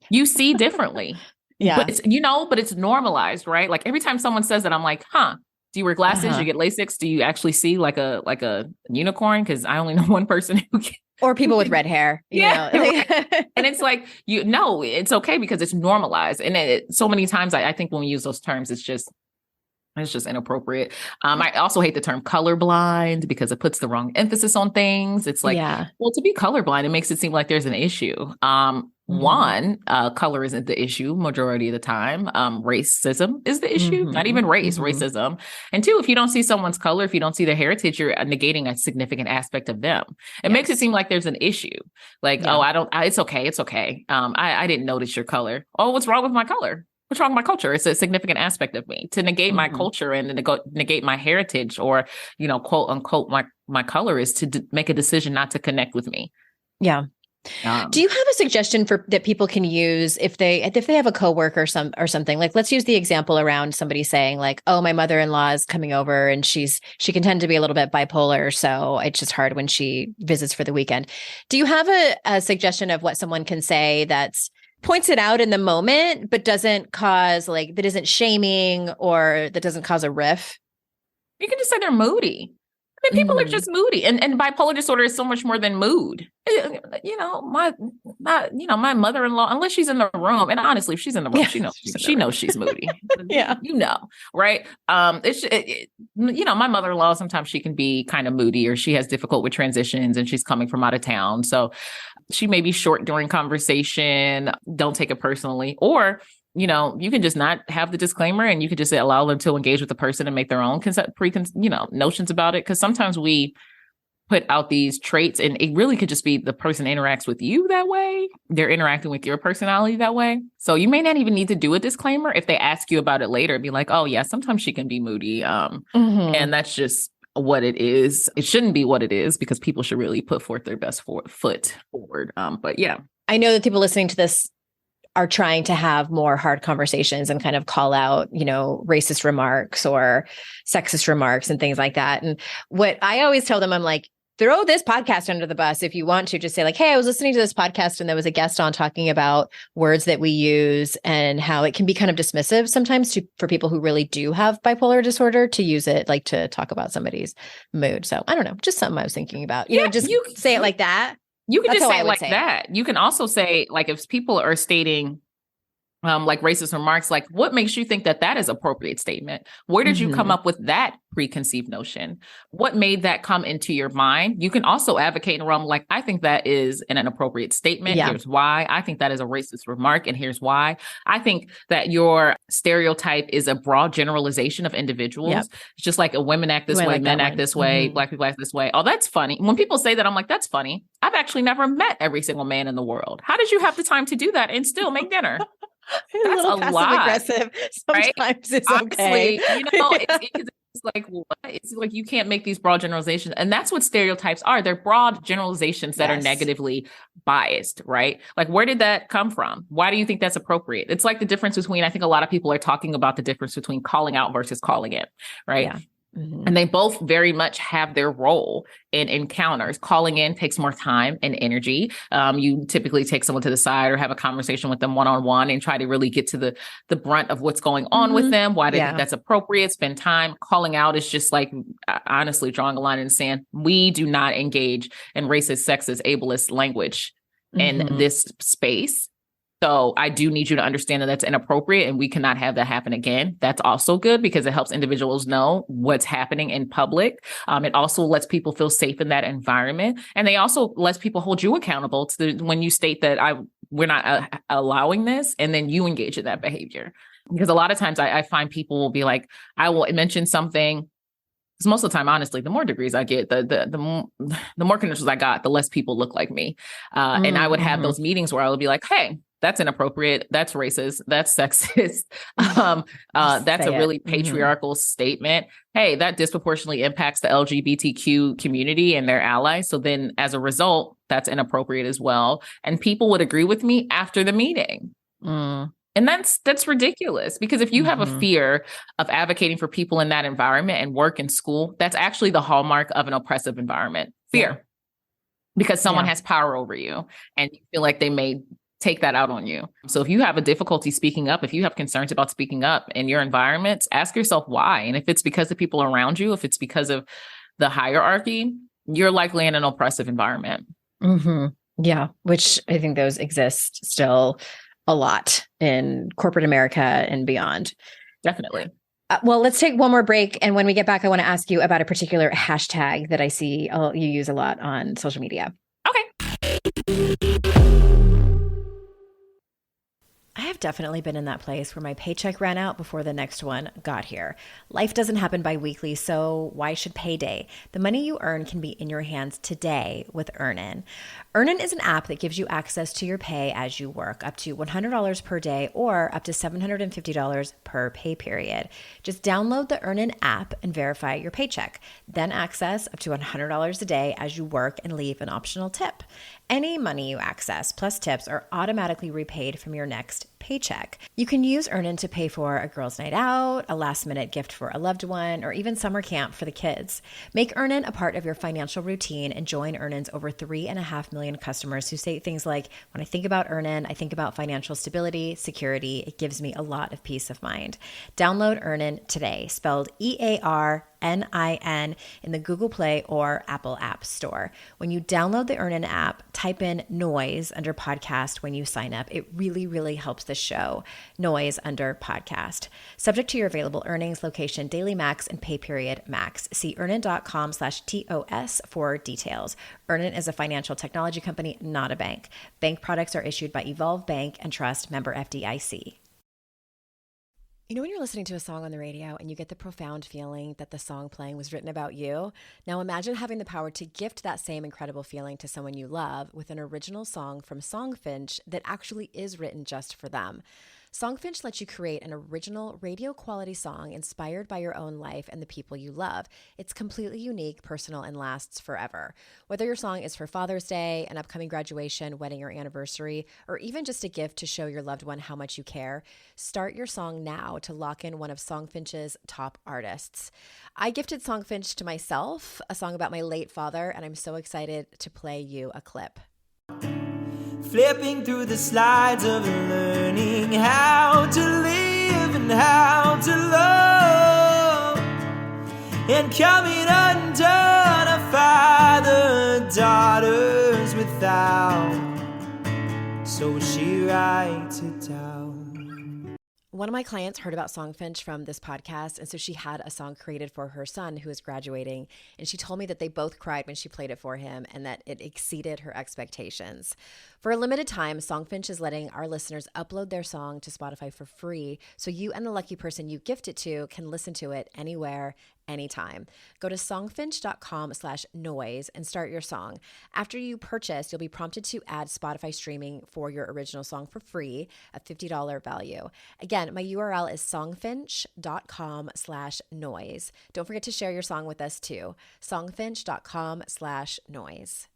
You see differently. But it's, but it's normalized, right? Like every time someone says that, I'm like, do you wear glasses? You get LASIK? Do you actually see like a unicorn? Because I only know one person who can. Or people with red hair. And it's like, it's okay because it's normalized. And so many times I think when we use those terms, it's just inappropriate. I also hate the term colorblind because it puts the wrong emphasis on things. It's like, well, to be colorblind, it makes it seem like there's an issue. One, color isn't the issue majority of the time. Racism is the issue, not even race, racism. And two, if you don't see someone's color, if you don't see their heritage, you're negating a significant aspect of them. It makes it seem like there's an issue. Like, it's okay. It's okay. I didn't notice your color. Oh, what's wrong with my color? What's wrong with my culture? It's a significant aspect of me. To negate my culture and negate my heritage or, quote unquote, my color is to make a decision not to connect with me. Yeah. Do you have a suggestion for that people can use if they have a coworker or something? Like, let's use the example around somebody saying like, "Oh, my mother-in-law is coming over and she can tend to be a little bit bipolar, so it's just hard when she visits for the weekend." Do you have a suggestion of what someone can say that's points it out in the moment, but doesn't cause that isn't shaming or that doesn't cause a riff? You can just say they're moody. I mean, people are just moody, and bipolar disorder is so much more than mood. My mother-in-law, unless she's in the room, and honestly, if she's in the room, she knows she's moody. Yeah, right? My mother-in-law, sometimes she can be kind of moody, or she has difficult with transitions, and she's coming from out of town, so she may be short during conversation. Don't take it personally, or you can just not have the disclaimer, and you can just allow them to engage with the person and make their own notions about it. Because sometimes we put out these traits, and it really could just be the person interacts with you that way. They're interacting with your personality that way. So you may not even need to do a disclaimer. If they ask you about it later, be like, "Oh yeah, sometimes she can be moody." And that's just what it is. It shouldn't be what it is, because people should really put forth their best foot forward. But yeah, I know that people listening to this are trying to have more hard conversations and kind of call out, racist remarks or sexist remarks and things like that. And what I always tell them, I'm like, throw this podcast under the bus if you want to. Just say like, "Hey, I was listening to this podcast and there was a guest on talking about words that we use and how it can be kind of dismissive sometimes for people who really do have bipolar disorder to use it like to talk about somebody's mood." So I don't know, just something I was thinking about. You say it like that. You can just say it like that. You can also say, like, if people are stating like racist remarks, like, what makes you think that is appropriate statement? Where did you come up with that preconceived notion? What made that come into your mind? You can also advocate in a realm like, "I think that is an inappropriate statement. Yeah. Here's why. I think that is a racist remark, and here's why. I think that your stereotype is a broad generalization of individuals. Yep. It's just like women act this way, men act this way, Black people act this way." Oh, that's funny. When people say that, I'm like, that's funny. I've actually never met every single man in the world. How did you have the time to do that and still make dinner? That's a lot. Aggressive. Sometimes right? It's okay. It's like, what? It's like you can't make these broad generalizations. And that's what stereotypes are. They're broad generalizations that are negatively biased, right? Like, where did that come from? Why do you think that's appropriate? It's like the difference between, I think a lot of people are talking about the difference between calling out versus calling in, right? Yeah. And they both very much have their role in encounters. Calling in takes more time and energy. You typically take someone to the side or have a conversation with them one-on-one and try to really get to the brunt of what's going on with them, why they think that's appropriate, spend time. Calling out is just like, honestly, drawing a line in the sand. We do not engage in racist, sexist, ableist language in this space. So I do need you to understand that that's inappropriate, and we cannot have that happen again. That's also good because it helps individuals know what's happening in public. It also lets people feel safe in that environment. And they also lets people hold you accountable to when you state that we're not allowing this, and then you engage in that behavior. Because a lot of times I find people will be like, I will mention something. Because most of the time, honestly, the more degrees I get, the more credentials I got, the less people look like me. And I would have those meetings where I would be like, "Hey, that's inappropriate. That's racist. That's sexist. That's a really patriarchal statement. Hey, that disproportionately impacts the LGBTQ community and their allies. So then as a result, that's inappropriate as well." And people would agree with me after the meeting. And that's ridiculous, because if you have a fear of advocating for people in that environment and work and school, that's actually the hallmark of an oppressive environment. Fear. Because someone has power over you and you feel like they may take that out on you. So if you have a difficulty speaking up, if you have concerns about speaking up in your environment, ask yourself why. And if it's because of people around you, if it's because of the hierarchy, you're likely in an oppressive environment. Yeah, which I think those exist still a lot in corporate America and beyond. Definitely. Well, let's take one more break. And when we get back, I want to ask you about a particular hashtag that I see you use a lot on social media. Okay. have definitely been in that place where my paycheck ran out before the next one got here. Life doesn't happen bi-weekly, so why should payday? The money you earn can be in your hands today with Earnin. Earnin is an app that gives you access to your pay as you work, up to $100 per day or up to $750 per pay period. Just download the Earnin app and verify your paycheck. Then access up to $100 a day as you work and leave an optional tip. Any money you access plus tips are automatically repaid from your next paycheck. You can use Earnin to pay for a girls' night out, a last-minute gift for a loved one, or even summer camp for the kids. Make Earnin a part of your financial routine and join Earnin's over 3.5 million customers who say things like, when I think about Earnin, I think about financial stability, security. It gives me a lot of peace of mind. Download Earnin today, spelled EARNIN in the Google Play or Apple App Store. When you download the Earnin app, type in noise under podcast when you sign up. It really, really helps the show. Noise under podcast. Subject to your available earnings, location, daily max, and pay period max. See earnin.com/TOS for details. Earnin is a financial technology company, not a bank. Bank products are issued by Evolve Bank and Trust, member FDIC. You know when you're listening to a song on the radio and you get the profound feeling that the song playing was written about you? Now imagine having the power to gift that same incredible feeling to someone you love with an original song from Songfinch that actually is written just for them. Songfinch lets you create an original radio quality song inspired by your own life and the people you love. It's completely unique, personal, and lasts forever. Whether your song is for Father's Day, an upcoming graduation, wedding, or anniversary, or even just a gift to show your loved one how much you care, start your song now to lock in one of Songfinch's top artists. I gifted Songfinch to myself, a song about my late father, and I'm so excited to play you a clip. Flipping through the slides of learning how to live and how to love, and coming undone, a father, daughters without, so she writes it down. One of my clients heard about Songfinch from this podcast, and so she had a song created for her son who was graduating, and she told me that they both cried when she played it for him and that it exceeded her expectations. For a limited time, Songfinch is letting our listeners upload their song to Spotify for free, so you and the lucky person you gift it to can listen to it anywhere, anytime. Go to songfinch.com/noise and start your song. After you purchase, you'll be prompted to add Spotify streaming for your original song for free, a $50 value. Again, my URL is songfinch.com/noise. Don't forget to share your song with us too. songfinch.com/noise.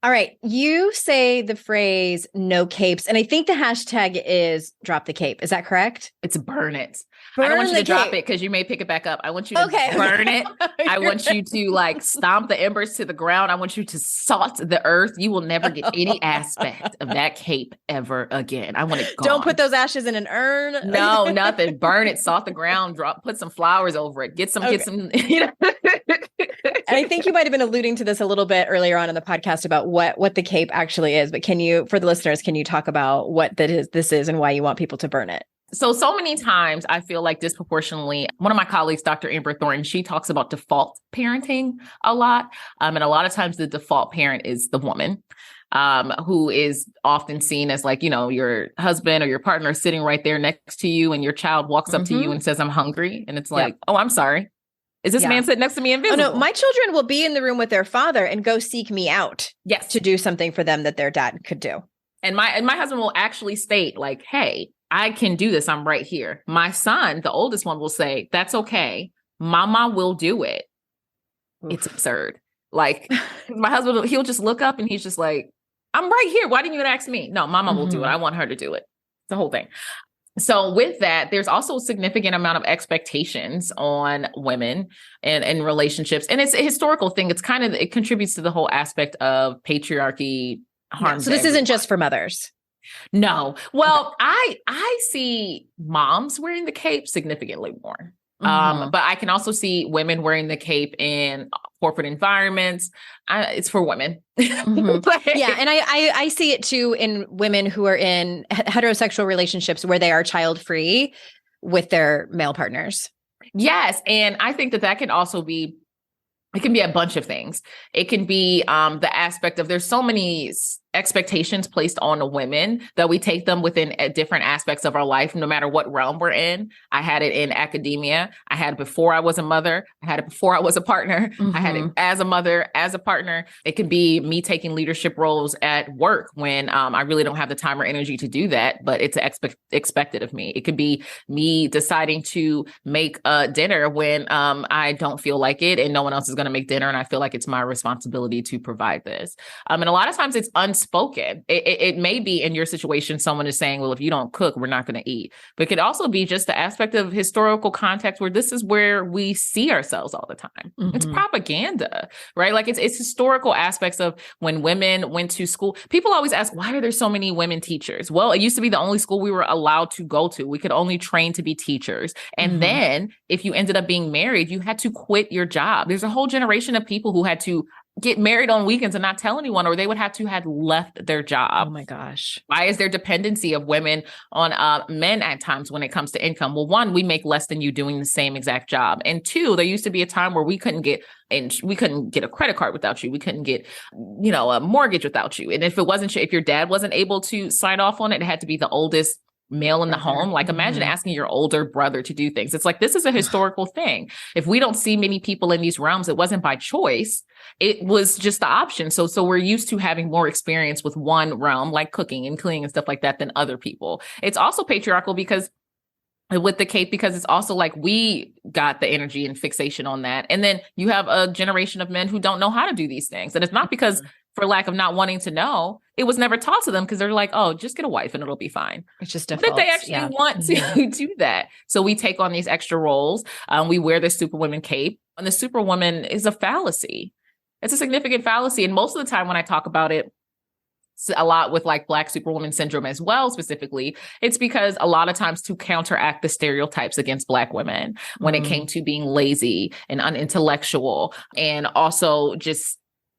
All right. You say the phrase no capes, and I think the hashtag is drop the cape. Is that correct? It's burn it. Burn I don't want you to drop cape. it because you may pick it back up. I want you to Okay. burn it. I want you to like stomp the embers to the ground. I want you to salt the earth. You will never get any aspect of that cape ever again. I want it gone. Don't put those ashes in an urn. No, nothing. Burn it, salt the ground, put some flowers over it. Get some, you know. And I think you might have been alluding to this a little bit earlier on in the podcast about what the cape actually is. But for the listeners, can you talk about what this is and why you want people to burn it? So many times I feel like disproportionately, one of my colleagues, Dr. Amber Thornton, she talks about default parenting a lot. And a lot of times the default parent is the woman, who is often seen as like, you know, your husband or your partner sitting right there next to you and your child walks up to you and says, I'm hungry. And it's like, oh, I'm sorry. Is this man sitting next to me invisible? Oh, no, my children will be in the room with their father and go seek me out to do something for them that their dad could do. And my husband will actually state like, hey, I can do this. I'm right here. My son, the oldest one, will say, that's okay. Mama will do it. Oof. It's absurd. Like my husband, he'll just look up and he's just like, I'm right here. Why didn't you ask me? No, Mama will do it. I want her to do it. The whole thing. So with that, there's also a significant amount of expectations on women and relationships. And it's a historical thing. It contributes to the whole aspect of patriarchy. So this isn't just for mothers. No. Well, I see moms wearing the cape significantly more. But I can also see women wearing the cape in corporate environments. It's for women. Yeah. And I see it too in women who are in heterosexual relationships where they are child-free with their male partners. Yes. And I think that can also be It can be a bunch of things. It can be the aspect of there's so many expectations placed on the women that we take them within different aspects of our life, no matter what realm we're in. I had it in academia. I had it before I was a mother. I had it before I was a partner. I had it as a mother, as a partner. It could be me taking leadership roles at work when I really don't have the time or energy to do that, but it's expected of me. It could be me deciding to make dinner when I don't feel like it and no one else is going to make dinner. And I feel like it's my responsibility to provide this. And a lot of times it's unspoken. It may be in your situation, someone is saying, well, if you don't cook, we're not going to eat. But it could also be just the aspect of historical context where this is where we see ourselves all the time. It's propaganda, right? Like it's historical aspects of when women went to school. People always ask, why are there so many women teachers? Well, it used to be the only school we were allowed to go to. We could only train to be teachers. And then if you ended up being married, you had to quit your job. There's a whole generation of people who had to get married on weekends and not tell anyone, or they would have to have left their job. Oh my gosh. Why is there dependency of women on men at times when it comes to income? Well, one, we make less than you doing the same exact job. And two, there used to be a time where we couldn't get a credit card without you. We couldn't get, a mortgage without you. And if your dad wasn't able to sign off on it, it had to be the oldest male in the home. Like imagine asking your older brother to do things. It's like, this is a historical thing. If we don't see many people in these realms, it wasn't by choice. It was just the option. So we're used to having more experience with one realm, like cooking and cleaning and stuff like that, than other people. It's also patriarchal because it's also like we got the energy and fixation on that. And then you have a generation of men who don't know how to do these things. And it's not because for lack of not wanting to know, it was never taught to them because they're like, oh, just get a wife and it'll be fine. It's just default. But they actually want to do that. So we take on these extra roles. We wear the superwoman cape, and the superwoman is a fallacy. It's a significant fallacy. And most of the time when I talk about it, a lot with like Black superwoman syndrome as well, specifically, it's because a lot of times to counteract the stereotypes against Black women when it came to being lazy and unintellectual, and also just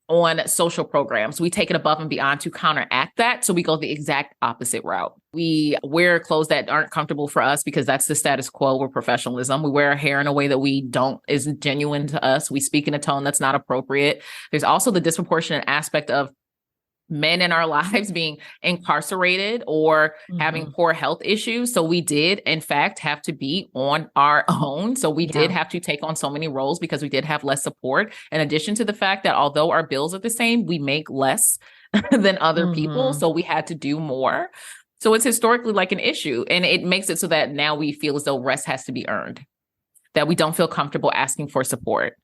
on social programs, we take it above and beyond to counteract that. So we go the exact opposite route. We wear clothes that aren't comfortable for us because that's the status quo or professionalism. We wear our hair in a way that isn't genuine to us. We speak in a tone that's not appropriate. There's also the disproportionate aspect of men in our lives being incarcerated or having poor health issues. So we did, in fact, have to be on our own. So we did have to take on so many roles because we did have less support. In addition to the fact that although our bills are the same, we make less than other people. So we had to do more. So it's historically like an issue. And it makes it so that now we feel as though rest has to be earned, that we don't feel comfortable asking for support,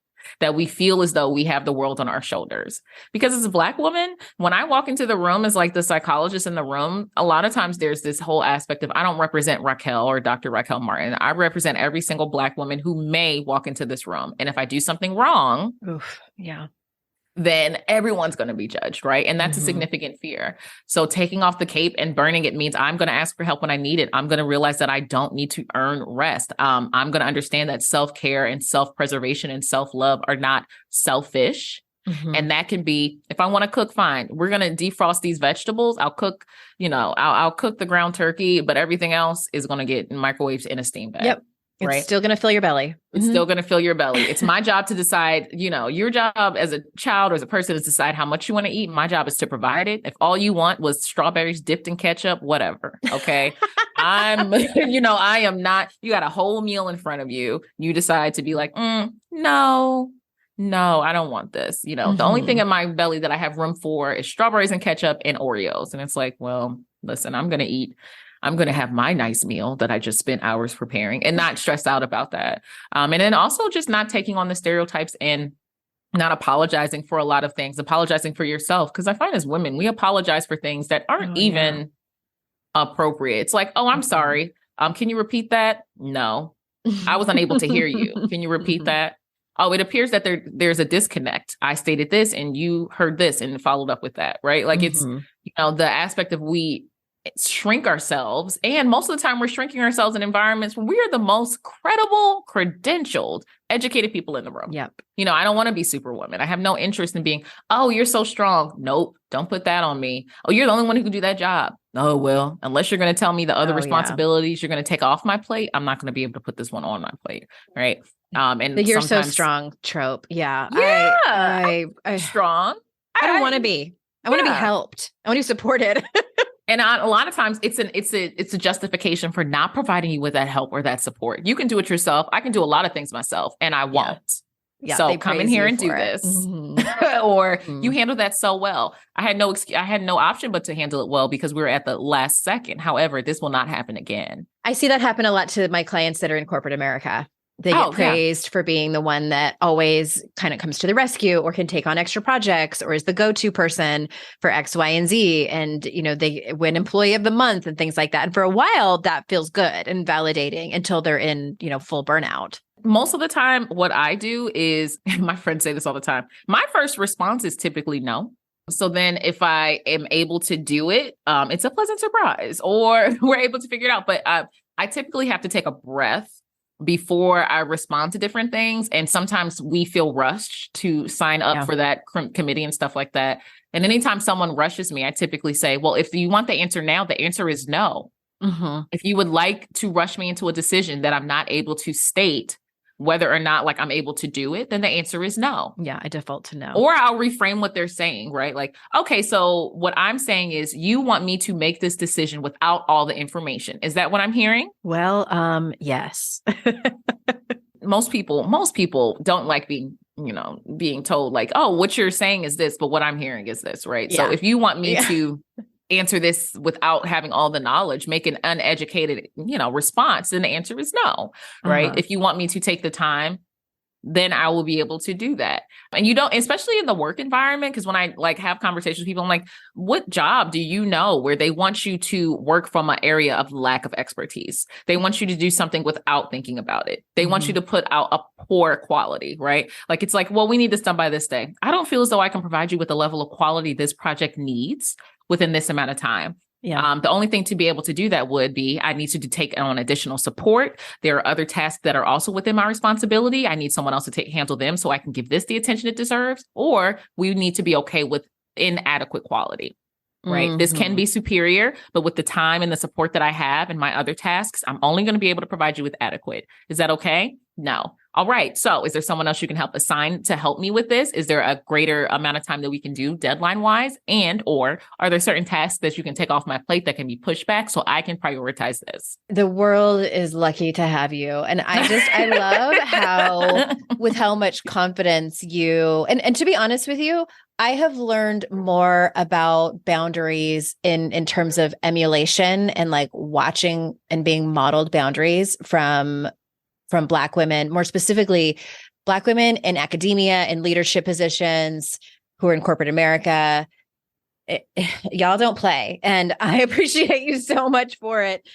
that we feel as though we have the world on our shoulders. Because as a Black woman, when I walk into the room as like the psychologist in the room, a lot of times there's this whole aspect of I don't represent Raquel or Dr. Raquel Martin. I represent every single Black woman who may walk into this room. And if I do something wrong, then everyone's going to be judged, right? And that's a significant fear. So taking off the cape and burning it means I'm going to ask for help when I need it. I'm going to realize that I don't need to earn rest. I'm going to understand that self-care and self-preservation and self-love are not selfish. And that can be, if I want to cook, fine. We're going to defrost these vegetables. I'll cook, I'll cook the ground turkey, but everything else is going to get microwaved in a steam bag. Yep. It's still going to fill your belly. It's still going to fill your belly. It's my job to decide, your job as a child or as a person is to decide how much you want to eat. My job is to provide it. If all you want was strawberries dipped in ketchup, whatever. Okay. I am not, you got a whole meal in front of you. You decide to be like, no, I don't want this. The only thing in my belly that I have room for is strawberries and ketchup and Oreos. And it's like, well, listen, I'm going to have my nice meal that I just spent hours preparing and not stress out about that. And then also just not taking on the stereotypes and not apologizing for a lot of things, apologizing for yourself. Because I find as women, we apologize for things that aren't even appropriate. It's like, oh, I'm sorry. Can you repeat that? No, I was unable to hear you. Can you repeat that? Oh, it appears that there's a disconnect. I stated this and you heard this and followed up with that, right? Like it's, the aspect of we shrink ourselves. And most of the time we're shrinking ourselves in environments where we are the most credible, credentialed, educated people in the room. Yep. You know, I don't want to be superwoman. I have no interest in being, oh, you're so strong. Nope. Don't put that on me. Oh, you're the only one who can do that job. Oh, well, unless you're going to tell me the other responsibilities you're going to take off my plate, I'm not going to be able to put this one on my plate. Right. And the you're so strong trope. Yeah. I'm strong. I don't want to be. I want to be helped. I want to be supported. And a lot of times it's a justification for not providing you with that help or that support. You can do it yourself. I can do a lot of things myself and I won't. Yeah, so come in here and do this. Mm-hmm. Or you handle that so well. I had no option but to handle it well because we were at the last second. However, this will not happen again. I see that happen a lot to my clients that are in corporate America. They get praised for being the one that always kind of comes to the rescue or can take on extra projects or is the go-to person for X, Y, and Z. And, you know, they win employee of the month and things like that. And for a while that feels good and validating until they're in, you know, full burnout. Most of the time, what I do is, my friends say this all the time, my first response is typically no. So then if I am able to do it, it's a pleasant surprise or we're able to figure it out. But I typically have to take a breath before I respond to different things. And sometimes we feel rushed to sign up for that committee and stuff like that. And anytime someone rushes me, I typically say, well, if you want the answer now, the answer is no. Mm-hmm. If you would like to rush me into a decision that I'm not able to state whether or not like I'm able to do it, then the answer is no. Yeah, I default to no. Or I'll reframe what they're saying, right? Like, okay, so what I'm saying is you want me to make this decision without all the information. Is that what I'm hearing? Well, yes. Most people don't like being told like, oh, what you're saying is this, but what I'm hearing is this, right? Yeah. So if you want me to answer this without having all the knowledge, make an uneducated, response, then the answer is no, right? If you want me to take the time, then I will be able to do that. And you don't, especially in the work environment, because when I have conversations with people, I'm like, what job do you know where they want you to work from an area of lack of expertise? They want you to do something without thinking about it. They want you to put out a poor quality, right? Like, it's like, well, we need this done by this day. I don't feel as though I can provide you with the level of quality this project needs within this amount of time. Yeah. The only thing to be able to do that would be I need to take on additional support. There are other tasks that are also within my responsibility. I need someone else to handle them so I can give this the attention it deserves. Or we need to be okay with inadequate quality, right? Mm-hmm. This can be superior, but with the time and the support that I have and my other tasks, I'm only going to be able to provide you with adequate. Is that okay? No. All right. So is there someone else you can assign to help me with this? Is there a greater amount of time that we can do deadline wise? And, or are there certain tasks that you can take off my plate that can be pushed back so I can prioritize this? The world is lucky to have you. And I love with how much confidence you, and to be honest with you, I have learned more about boundaries in terms of emulation and like watching and being modeled boundaries from Black women, more specifically, Black women in academia and leadership positions who are in corporate America. Y'all don't play. And I appreciate you so much for it.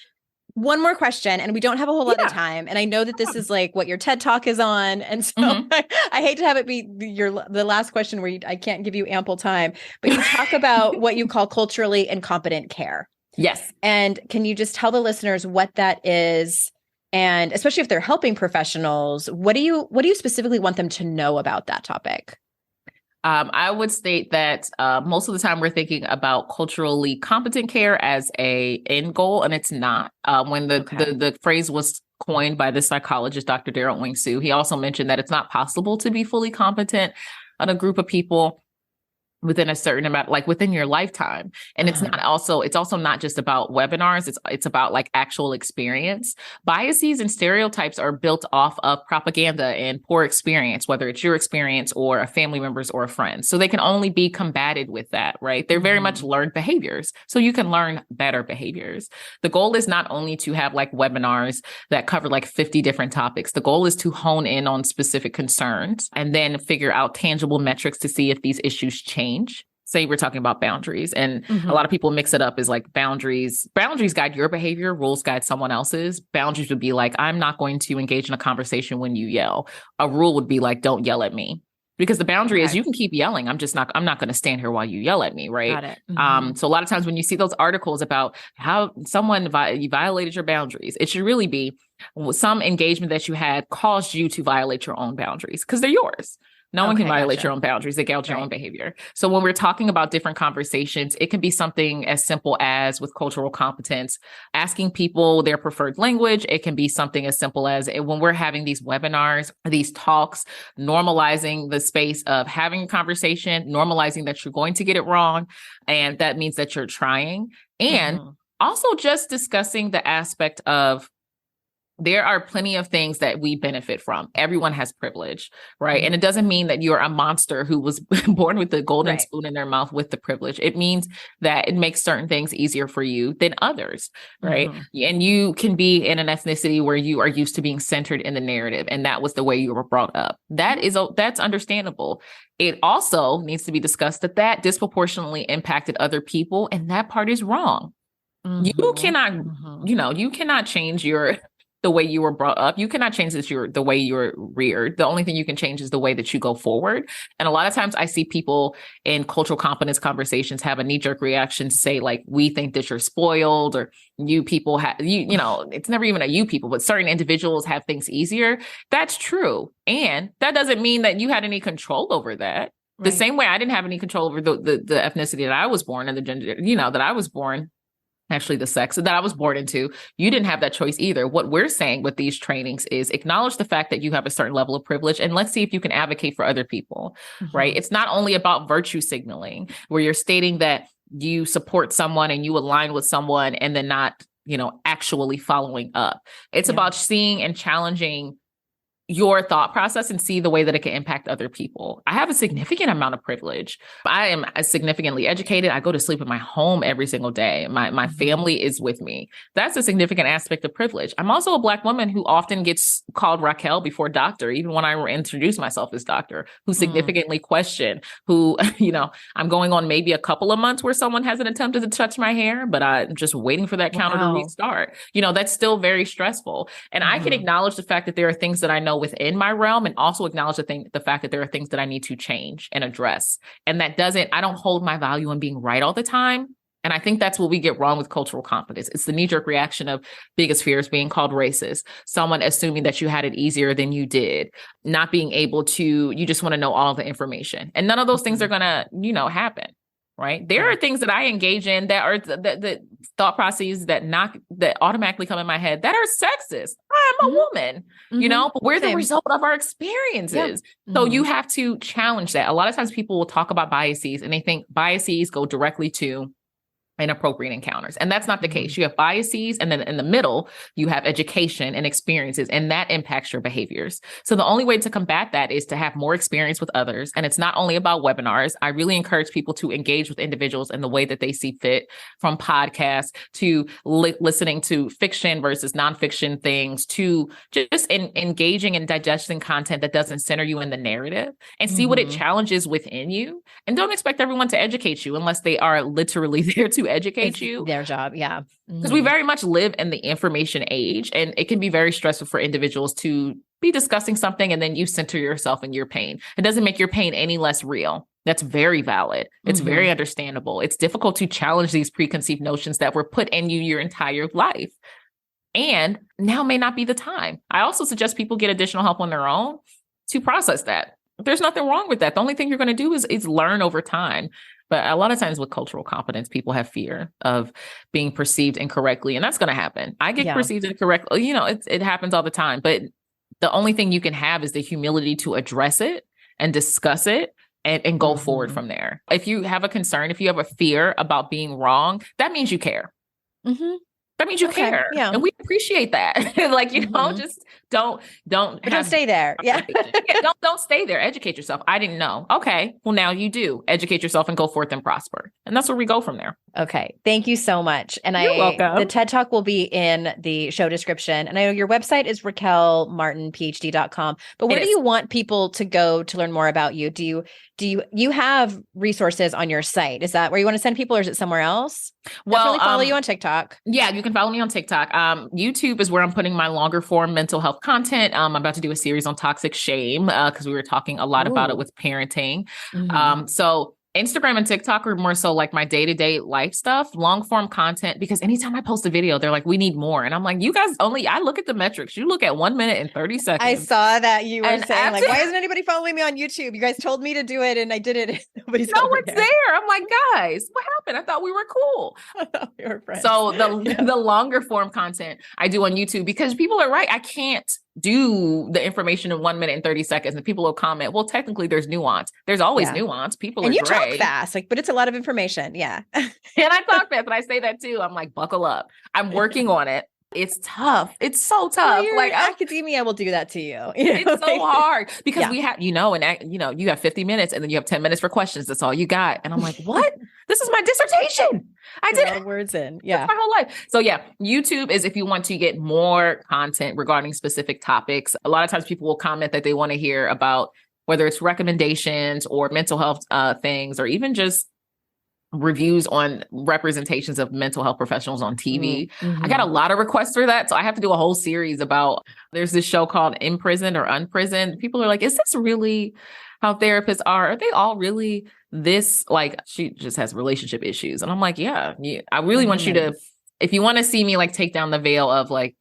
One more question, and we don't have a whole lot of time. And I know that this is like what your TED Talk is on. And so I hate to have it be the last question where I can't give you ample time, but you talk about what you call culturally incompetent care. Yes. And can you just tell the listeners what that is? And especially if they're helping professionals, what do you specifically want them to know about that topic? I would state that most of the time we're thinking about culturally competent care as a end goal, and it's not. When the phrase was coined by the psychologist, Dr. Daryl Wing Su, he also mentioned that it's not possible to be fully competent on a group of people within a certain amount, like within your lifetime. And it's also not just about webinars. It's about like actual experience. Biases and stereotypes are built off of propaganda and poor experience, whether it's your experience or a family member's or a friend. So they can only be combated with that, right? They're very much learned behaviors. So you can learn better behaviors. The goal is not only to have like webinars that cover like 50 different topics. The goal is to hone in on specific concerns and then figure out tangible metrics to see if these issues change. Say we're talking about boundaries, and a lot of people mix it up as like boundaries guide your behavior, rules guide someone else's. Boundaries would be like, I'm not going to engage in a conversation when you yell. A rule would be like, don't yell at me. Because the boundary is you can keep yelling. I'm not going to stand here while you yell at me. Right. Got it. So a lot of times when you see those articles about how someone you violated your boundaries, it should really be some engagement that you had caused you to violate your own boundaries because they're yours. No one can violate your own boundaries. They gauge your own behavior. So when we're talking about different conversations, it can be something as simple as with cultural competence, asking people their preferred language. It can be something as simple as when we're having these webinars, these talks, normalizing the space of having a conversation, normalizing that you're going to get it wrong. And that means that you're trying. And also just discussing the aspect of there are plenty of things that we benefit from. Everyone has privilege, right? And it doesn't mean that you're a monster who was born with the golden spoon in their mouth with the privilege. It means that it makes certain things easier for you than others, right? And you can be in an ethnicity where you are used to being centered in the narrative, and that was the way you were brought up. That's understandable. It also needs to be discussed that disproportionately impacted other people, and that part is wrong. You cannot, you cannot change the way you were brought up. You cannot change the way you were reared. The only thing you can change is the way that you go forward. And a lot of times I see people in cultural competence conversations have a knee-jerk reaction to say, like, we think that you're spoiled, or you people have, it's never even a you people, but certain individuals have things easier. That's true. And that doesn't mean that you had any control over that. The same way I didn't have any control over the ethnicity that I was born and the gender, that I was born. Actually, the sex that I was born into, you didn't have that choice either. What we're saying with these trainings is acknowledge the fact that you have a certain level of privilege, and let's see if you can advocate for other people, right? It's not only about virtue signaling, where you're stating that you support someone and you align with someone and then not, actually following up. It's about seeing and challenging your thought process and see the way that it can impact other people. I have a significant amount of privilege. I am significantly educated. I go to sleep in my home every single day. My family is with me. That's a significant aspect of privilege. I'm also a Black woman who often gets called Raquel before doctor, even when I introduce myself as doctor, who significantly question, who, I'm going on maybe a couple of months where someone hasn't attempted to touch my hair, but I'm just waiting for that counter to restart. That's still very stressful. And I can acknowledge the fact that there are things that I know within my realm, and also acknowledge the fact that there are things that I need to change and address. And I don't hold my value in being right all the time. And I think that's what we get wrong with cultural competence. It's the knee-jerk reaction of biggest fears being called racist, someone assuming that you had it easier than you did, not being able to, you just want to know all of the information. And none of those things are going to, happen. Right. There are things that I engage in that are the thought processes that automatically come in my head that are sexist. I'm a woman, but we're the result of our experiences. So you have to challenge that. A lot of times people will talk about biases and they think biases go directly to inappropriate encounters. And that's not the case. You have biases, and then in the middle, you have education and experiences, and that impacts your behaviors. So the only way to combat that is to have more experience with others. And it's not only about webinars. I really encourage people to engage with individuals in the way that they see fit, from podcasts to listening to fiction versus nonfiction things, to just engaging and digesting content that doesn't center you in the narrative, and see what it challenges within you. And don't expect everyone to educate you unless they are literally there to educate you. Their job. Yeah. Because we very much live in the information age, and it can be very stressful for individuals to be discussing something and then you center yourself in your pain. It doesn't make your pain any less real. That's very valid. It's very understandable. It's difficult to challenge these preconceived notions that were put in you your entire life. And now may not be the time. I also suggest people get additional help on their own to process that. There's nothing wrong with that. The only thing you're going to do is learn over time. But a lot of times with cultural competence, people have fear of being perceived incorrectly, and that's going to happen. I get perceived incorrectly. It happens all the time. But the only thing you can have is the humility to address it and discuss it and go forward from there. If you have a concern, if you have a fear about being wrong, that means you care. That means you care. Yeah. And we appreciate that. Just don't stay there. Yeah. Don't stay there. Educate yourself. I didn't know. Okay. Well, now you do. Educate yourself and go forth and prosper. And that's where we go from there. Okay. Thank you so much. And You're welcome. The TED Talk will be in the show description. And I know your website is raquelmartinphd.com, but where do you want people to go to learn more about you? Do you have resources on your site? Is that where you want to send people, or is it somewhere else? Well, definitely follow you on TikTok. Yeah, you you can follow me on TikTok. YouTube is where I'm putting my longer form mental health content. I'm about to do a series on toxic shame because we were talking a lot about it with parenting. So Instagram and TikTok are more so like my day-to-day life stuff, long form content, because anytime I post a video, they're like, we need more. And I'm like, you guys I look at the metrics. You look at 1 minute and 30 seconds. I saw that you were saying like, why isn't anybody following me on YouTube? You guys told me to do it and I did it. Nobody's no one's there. I'm like, guys, what happened? I thought we were cool. We were friends. So the longer form content I do on YouTube, because people are right. I can't do the information in 1 minute and 30 seconds and people will comment, well, technically there's nuance. There's always nuance. People and are you gray. talk fast, but it's a lot of information. Yeah. And I talk fast, and I say that too. I'm like, buckle up. I'm working on it. It's tough. It's so tough. Well, like academia will do that to you. It's so hard because we have, you have 50 minutes and then you have 10 minutes for questions. That's all you got. And I'm like, what? This is my dissertation. I did it. Words in. Yeah. My whole life. So yeah, YouTube is if you want to get more content regarding specific topics. A lot of times people will comment that they want to hear about whether it's recommendations or mental health things, or even just reviews on representations of mental health professionals on TV. I got a lot of requests for that. So I have to do a whole series about, there's this show called Imprisoned or Unprisoned. People are like, is this really how therapists are? Are they all really this? Like, she just has relationship issues. And I'm like, yeah, I really want you to, if you want to see me like take down the veil of like,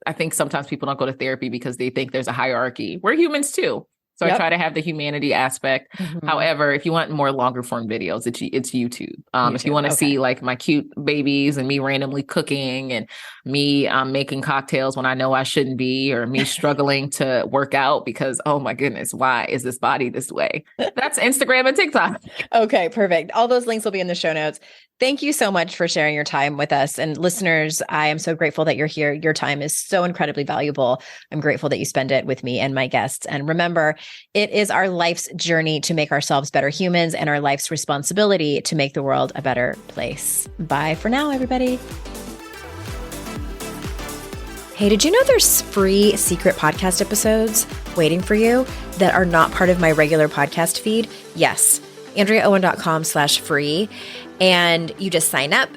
I think sometimes people don't go to therapy because they think there's a hierarchy. We're humans too. So I try to have the humanity aspect. However, if you want more longer form videos, it's YouTube. If you want to see like my cute babies and me randomly cooking and me making cocktails when I know I shouldn't be, or me struggling to work out because, oh my goodness, why is this body this way? That's Instagram and TikTok. Okay, perfect. All those links will be in the show notes. Thank you so much for sharing your time with us. And listeners, I am so grateful that you're here. Your time is so incredibly valuable. I'm grateful that you spend it with me and my guests. And remember, it is our life's journey to make ourselves better humans and our life's responsibility to make the world a better place. Bye for now, everybody. Hey, did you know there's free secret podcast episodes waiting for you that are not part of my regular podcast feed? Yes. AndreaOwen.com/free. And you just sign up.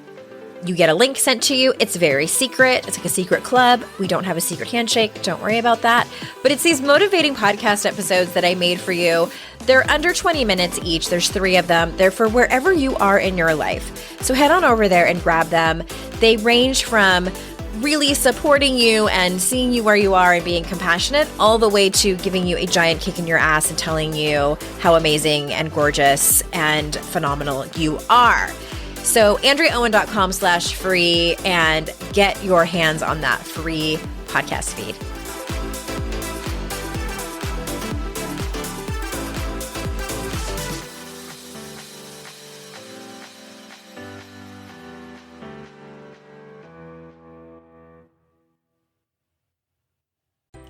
You get a link sent to you. It's very secret. It's like a secret club. We don't have a secret handshake. Don't worry about that. But it's these motivating podcast episodes that I made for you. They're under 20 minutes each. There's 3 of them. They're for wherever you are in your life. So head on over there and grab them. They range from really supporting you and seeing you where you are and being compassionate, all the way to giving you a giant kick in your ass and telling you how amazing and gorgeous and phenomenal you are. So AndreaOwen.com/free and get your hands on that free podcast feed.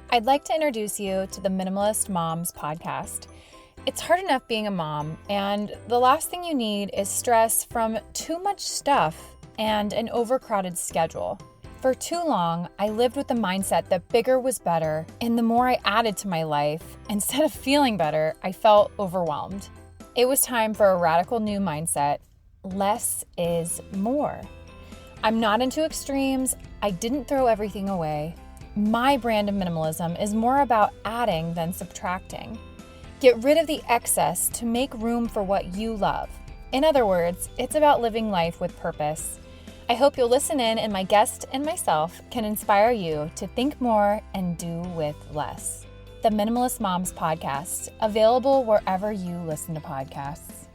I'd like to introduce you to the Minimalist Moms podcast. It's hard enough being a mom, and the last thing you need is stress from too much stuff and an overcrowded schedule. For too long, I lived with the mindset that bigger was better, and the more I added to my life, instead of feeling better, I felt overwhelmed. It was time for a radical new mindset. Less is more. I'm not into extremes. I didn't throw everything away. My brand of minimalism is more about adding than subtracting. Get rid of the excess to make room for what you love. In other words, it's about living life with purpose. I hope you'll listen in, and my guest and myself can inspire you to think more and do with less. The Minimalist Moms podcast, available wherever you listen to podcasts.